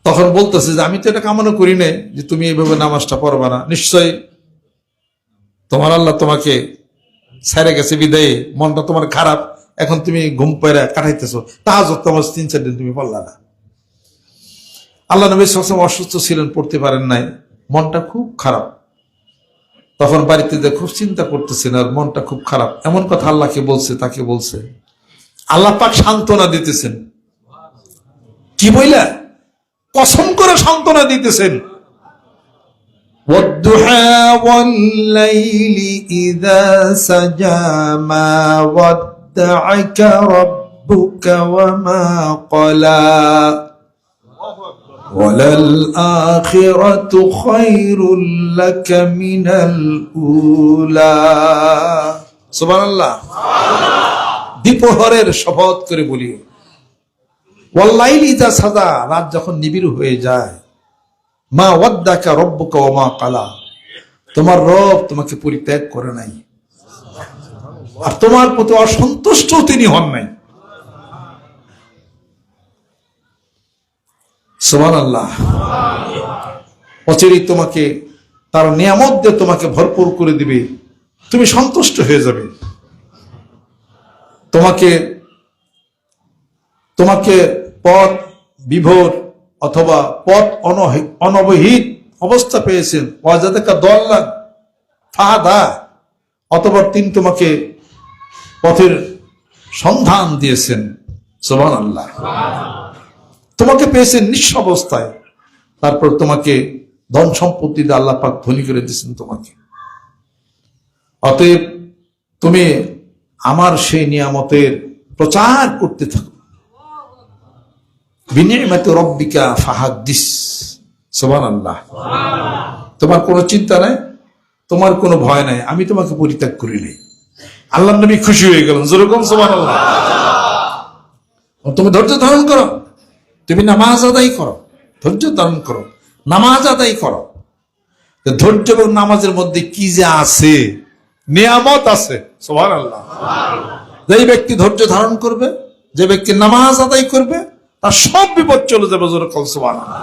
তখন বলতেছে যে আমি তো এটা কামনা করি না যে তুমি এইভাবে নামাজটা পড়বা না, নিশ্চয়ই তোমার আল্লাহ তোমাকে ছেড়ে গেছে বিদায়ে মনটা তোমার খারাপ, এখন তুমি ঘুম পায়রা কাটাইতেছো, তাহাজ্জুদ নামাজ 3-4 দিন তুমি পড়লা না। আল্লাহ নবী সাল্লাল্লাহু আলাইহি ওয়াসাল্লাম অসুস্থ ছিলেন, পড়তে পারেন নাই, মনটা খুব খারাপ। তখন বাড়িতে খুব চিন্তা করতেছেন আর মনটা খুব খারাপ। এমন কথা আল্লাহকে বলছে, তাকে বলছে, আল্লাহ পাক সান্ত্বনা দিতেছেন। কি বইলা? কসম করে সান্ত্বনা দিতেছেন, ওয়াদ-দুহা ওয়াল-লাইলি ইযা সাজা মা ওয়াদ্দা'আকা রাব্বুকা ওয়া মা ক্বালা ওয়ালাল আখিরাতু খায়রুল লাকা মিনাল উলা। সুবহানাল্লাহ। দ্বিপ্রহরের শপথ করে বলি, ওয়াল-লাইলি ইযা সাজা, রাত যখন নিবিড় হয়ে যায়, মা ওয়াদ্দাকা রাব্বুকা ওয়া মা ক্বালা, তোমার রব তোমাকে পরিত্যাগ করে নাই, আর তোমার প্রতি অসন্তুষ্ট তিনি হন নাই। সুবহানাল্লাহ। অচিরেই তোমাকে তার নিয়ামত দিয়ে তোমাকে ভরপুর করে দিবে, তুমি সন্তুষ্ট হয়ে যাবে। তোমাকে পথ বিভোর অথবা পথ অনবহিত অবস্থা পেয়েছেন, ওয়াজাদাকা দাল্লান ফাহাদা, অথবা তিনি তোমাকে পথের সন্ধান দিয়েছেন। সুবহানাল্লাহ। তোমাকে পেয়েছেন নিঃস্ব অবস্থায়, তারপর তোমাকে ধন সম্পত্তি দিয়ে আল্লাহ পাক ধনী করে দিয়েছেন তোমাকে। অতএব তুমি আমার সেই নিয়ামতের প্রচার করতে থাকো। বিনি'মাতি রাব্বিকা ফাহাদ্দিস। সুবহানাল্লাহ। তোমার কোনো চিন্তা নাই, তোমার কোনো ভয় নাই, আমি তোমাকে পরিত্যাগ করি নাই। আল্লাহর নবী খুশি হয়ে গেলেন, যেরকম সুবহানাল্লাহ। তুমি ধৈর্য ধারণ করো, তুমি নামাজ আদায় করো, ধৈর্য ধারণ করো, নামাজ আদায় করো। ধৈর্য এবং নামাজের মধ্যে কি যে আছে, নিয়ামত আছে। সুবহানাল্লাহ। যে ব্যক্তি ধৈর্য ধারণ করবে, যে ব্যক্তি নামাজ আদায় করবে, তার সব বিপদ চলে যাবে। সুবহানাল্লাহ।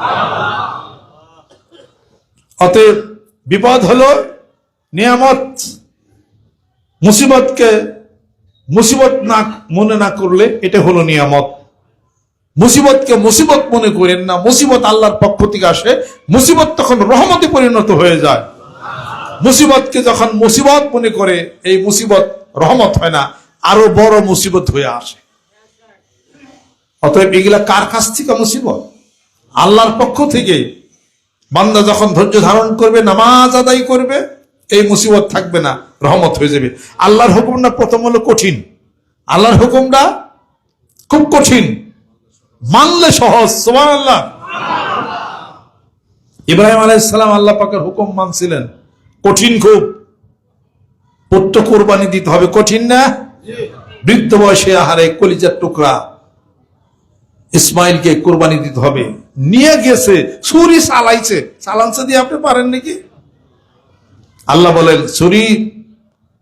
অতএব বিপদ হলো নিয়ামত। মুসিবতকে মুসিবত না মনে না করলে এটা হলো নিয়ামত। মুসিবতকে মুসিবত মনে করেন না, মুসিবত আল্লাহর পক্ষ থেকে আসে, মুসিবত তখন রহমতে পরিণত হয়ে যায়। মুসিবতকে যখন মুসিবত মনে করে, এই মুসিবত রহমত হয় না, আরো বড় মুসিবত হয়ে আসে। অতএব এগুলা কার কাছ থেকে মুসিবত? আল্লাহর পক্ষ থেকে। বান্দা যখন ধৈর্য ধারণ করবে, নামাজ আদায় করবে, এই মুসিবত থাকবে না, রহমত হয়ে যাবে। আল্লাহর হুকুমটা প্রথম হলো কঠিন, আল্লাহর হুকুমটা খুব কঠিন, মানলে সহজ। সুবহানাল্লাহ। ইব্রাহিম আলাইহিস সালাম আল্লাহ পাকের হুকুম মানছিলেন, কঠিন খুব। পুত্র কোরবানি দিতে হবে, কঠিন না? বৃদ্ধ বয়সে আহারে কলিজার টুকরা ইসমাইলকে কোরবানি দিতে হবে, নিয়ে গেছে, ছুরি চালানছে দিয়ে আপনি পারেন নাকি? আল্লাহ বলেন ছুরি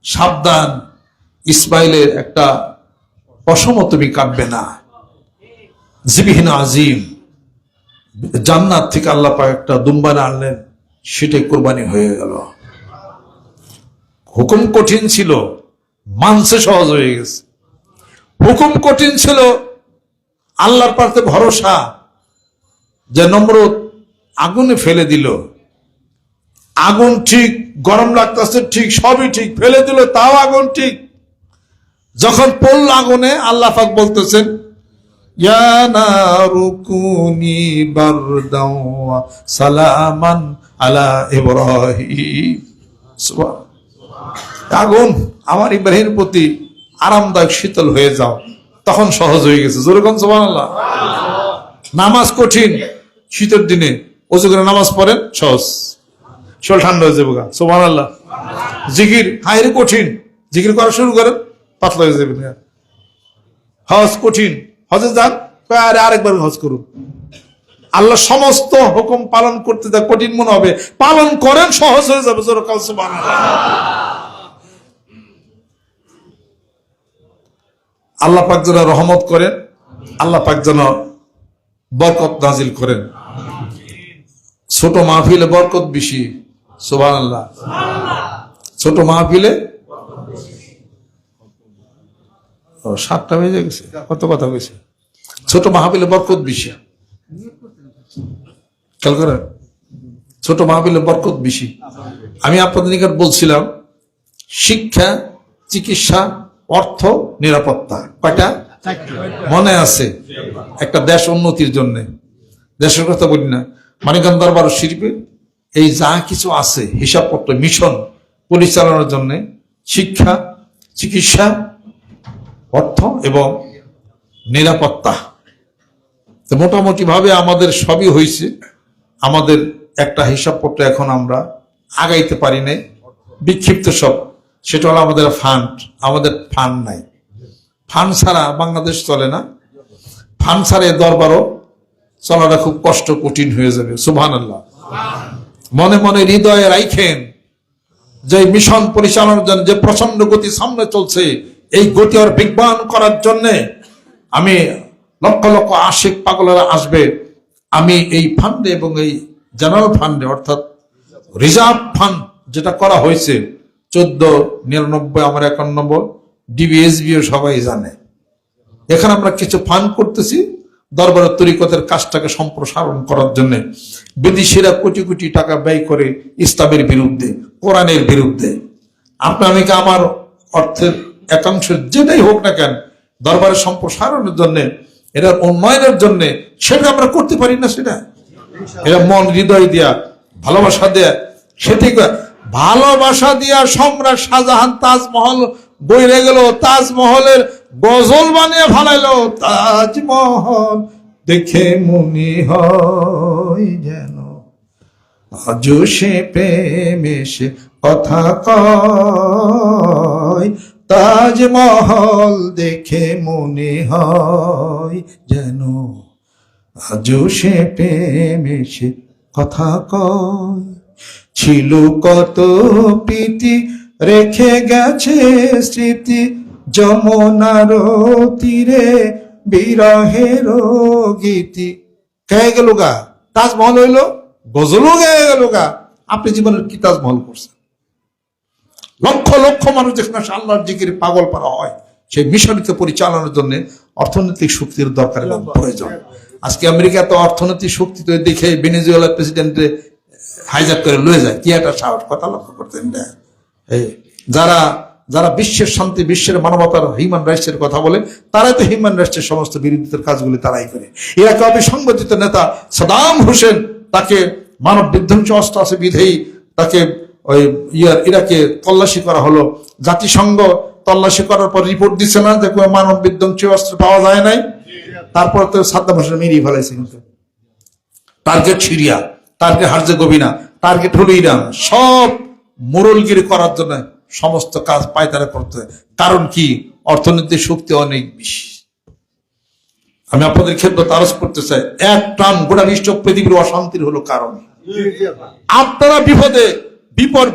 সাবধান, ইসমাইলের একটা পশম তুমি কাটবে না। জিবিহিন আজিম, জান্নাত থেকে আল্লাহ পাক একটা দুম্বা আনলেন, সেটাই কোরবানি হয়ে গেল। হুকুম কঠিন ছিল, মানসে সহজ হয়ে গেছে। হুকুম কঠিন ছিল, আল্লাহর পাতে ভরসা, যে নমরুদ আগুনে ফেলে দিল, আগুন ঠিক, গরম লাগতেছে ঠিক, সবই ঠিক, ফেলে দিল তাও আগুন ঠিক। যখন পড়ল আগুনে, আল্লাহ পাক বলতেছেন ইয়া নারু কুনি বারদাও ওয়া সালামান আলা ইব্রাহিম। আগুন, আমার ইব্রাহিমের প্রতি আরামদায়ক শীতল হয়ে যাও। তখন সহজ হয়ে গেছে। জোরে কোন সুবহানাল্লাহ। নামাজ কঠিন, শীতের দিনে ওযু করে নামাজ পড়েন, সহজ, শরীর ঠান্ডা হয়ে যাবে। সুবহানাল্লাহ। জিকির হায়রে কঠিন, জিকির করা শুরু করেন, পাতলা হয়ে যাবে। হজ কঠিন, হজে যান, আরেকবার হজ করুন। আল্লাহ সমস্ত হুকুম পালন করতে যা কঠিন মনে হবে, পালন করেন, সহজ হয়ে যাবে। জোরে কোন সুবহানাল্লাহ। আল্লাহ পাক যেন রহমত করেন, আল্লাহ পাক যেন বরকত নাজিল করেন। ছোট মাহফিলে বরকত বেশি। সুবহানাল্লাহ। ছোট মাহফিলে 7টা বেজে গেছে, কত কথা কইছে। ছোট মাহফিলে বরকত বেশি, খেয়াল করেন, ছোট মাহফিলে বরকত বেশি। আমি আপনাদের নিকট বলছিলাম শিক্ষা, চিকিৎসা, অর্থ, নিরাপত্তা, কয়টা মনে আছে? একটা দেশ উন্নতির জন্য, দেশের কথা বলি না, মানিকগঞ্জ দরবার শরীফে এই যা কিছু আছে হিসাবপত্র, মিশন পরিচালনার জন্য শিক্ষা, চিকিৎসা, অর্থ এবং নিরাপত্তা, তো মোটামুটি ভাবে আমাদের সবই হয়েছে। আমাদের একটা হিসাবপত্র এখন আমরা আগাইতে পারি নাই, বিক্ষিপ্ত সব। সেটা হলো আমাদের ফান্ড। আমাদের ফান্ড নাই, ফান্ড ছাড়া বাংলাদেশ চলে না। ফান্ড ছাড়া এ দরবারও চলাটা খুব কষ্ট, কঠিন হয়ে যাবে। সুবহানাল্লাহ। মনে মনে হৃদয়ে রাখেন যে মিশন পরিচালনার জন্য যে প্রচন্ড গতি সামনে চলছে, এই গতি আর বিজ্ঞান করার জন্য আমি লক্ষ লক্ষ আশিক পাগলেরা আসবে। আমি এই ফান্ডে এবং এই জেনারেল ফান্ডে, অর্থাৎ রিজার্ভ ফান্ড যেটা করা হয়েছে 1499 আমার 91, ডিবিএসবিও সবাই জানে। এখানে আমরা কিছু ফান্ড করতেছি দরবারের তরিকতের কাজটাকে সম্প্রসারণ করার জন্য। বিদেশিরা কোটি কোটি টাকা ব্যয় করে ইসলামের বিরুদ্ধে, কোরআনের বিরুদ্ধে। আপনি আমি আমার অর্থের একাংশ যেটাই হোক না কেন, দরবারের সম্প্রসারণের জন্য, এটার উন্নয়নের জন্য, সেটা আমরা করতে পারি না। সেটা এরা মন হৃদয় দিয়া, ভালোবাসা দেয়া, সেটাই ভালোবাসা দিয়া সম্রাট শাহজাহান তাজমহল বইরে গেল, তাজমহলের গজল বানিয়ে ভালাইলো। তাজমহল দেখে মনে হয় যেন আজও সে প্রেমে সে কথা কয়। তাজমহল দেখে মনে হয় যেন আজও সে প্রেমে সে কথা কয়। ছিল কত প্রীতি রেখে গেছে স্মৃতি, যমুনার তীরে বিরহের গীতি। কে গেল গা? তাজমহল হইল, গজলও গেয়ে গেল গা। আপনি জীবনের কি তাজমহল করছেন? লক্ষ লক্ষ মানুষ যেখানে আল্লাহর জিকিরে পাগল পারা হয়, সেই মিশনকে পরিচালনার জন্য অর্থনৈতিক শক্তির দরকার এবং প্রয়োজন। আজকে আমেরিকা তো অর্থনৈতিক শক্তি তো দেখে ভেনেজুয়েলার প্রেসিডেন্টে হাইজ্যাক করে লয়ে যায়। কি একটা সাহস! কথা লক্ষ্য করতেন না? যারা যারা বিশ্বের শান্তি, বিশ্বের মানবতার, হিউম্যান রাইটসের কথা বলে, তারাই তো হিউম্যান রাইটসের সমস্ত বিরোধিতার কাজগুলি তারাই করে। ইরাকে অবিসংগঠিত নেতা সাদাম হোসেন, তাকে মানব বিধ্বংসী অস্ত্র আছে বিধেয়ী তাকে ওই ইরাকে তল্লাশি করা হলো। জাতিসংঘ তল্লাশি করার পর রিপোর্ট দিচ্ছে না যে মানব বিধ্বংসী অস্ত্র পাওয়া যায় নাই। তারপর তো সাদ্দাম হোসেন মেরিয়ে ফেলাইছে। কিন্তু target Syria, target Herzegovina, target হলো ইরান। সব মোরলগিরি করার জন্য সমস্ত কাজ পায়তারা করতে হয়। কারণ কি? অর্থনৈতিক শক্তি অনেক বেশি। আমি আপনাদের খেদমত আরজ করতে চাই, এক ট্রাম গোটা বিশ্ব পৃথিবীর অশান্তির হলো কারণ। আপনারা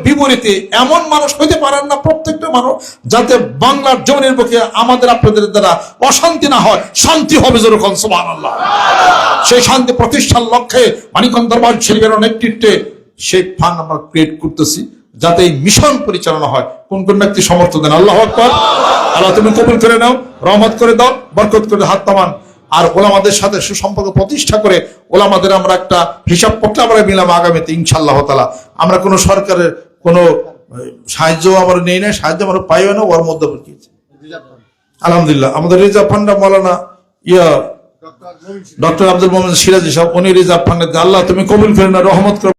বিপরীতে এমন মানুষ হইতে পারেন না, প্রত্যেকটা মানুষ, যাতে বাংলার জমিনের বুকে আমাদের আপনাদের দ্বারা অশান্তি না হয়, শান্তি হবে যেরকম। সুবহানাল্লাহ। সেই শান্তি প্রতিষ্ঠার লক্ষ্যে মানিকগঞ্জ দরবার শরীফের নেতৃত্বে সেই ফান্ড আমরা ক্রিয়েট করতেছি, যাতে এই মিশন পরিচালনা হয়। কোন কোন ব্যক্তি সমর্থন দেন? আল্লাহু আকবার। আল্লাহ তুমি কবুল করে নাও, রহমত করে দাও, বরকত করে হাত তামান। আর ওলামাদের সাথে সুসম্পর্ক প্রতিষ্ঠা করে ওলামাদের আমরা একটা হিসাব পত্র আমরা নিলাম আগামীতে ইনশাআল্লাহ তাআলা। আমরা কোনো সরকারের কোনো সাহায্য আমরা নেই না, সাহায্য আমরা পাইও না। ওর মধ্যে আলহামদুলিল্লাহ আমাদের রিজার্ভ ফান্ডটা মৌলানা ডক্টর আব্দুল মোমিন সিরাজি সাহেব, উনি রিজার্ভ ফান্ডে। আল্লাহ তুমি কবুল করে না, রহমত করে।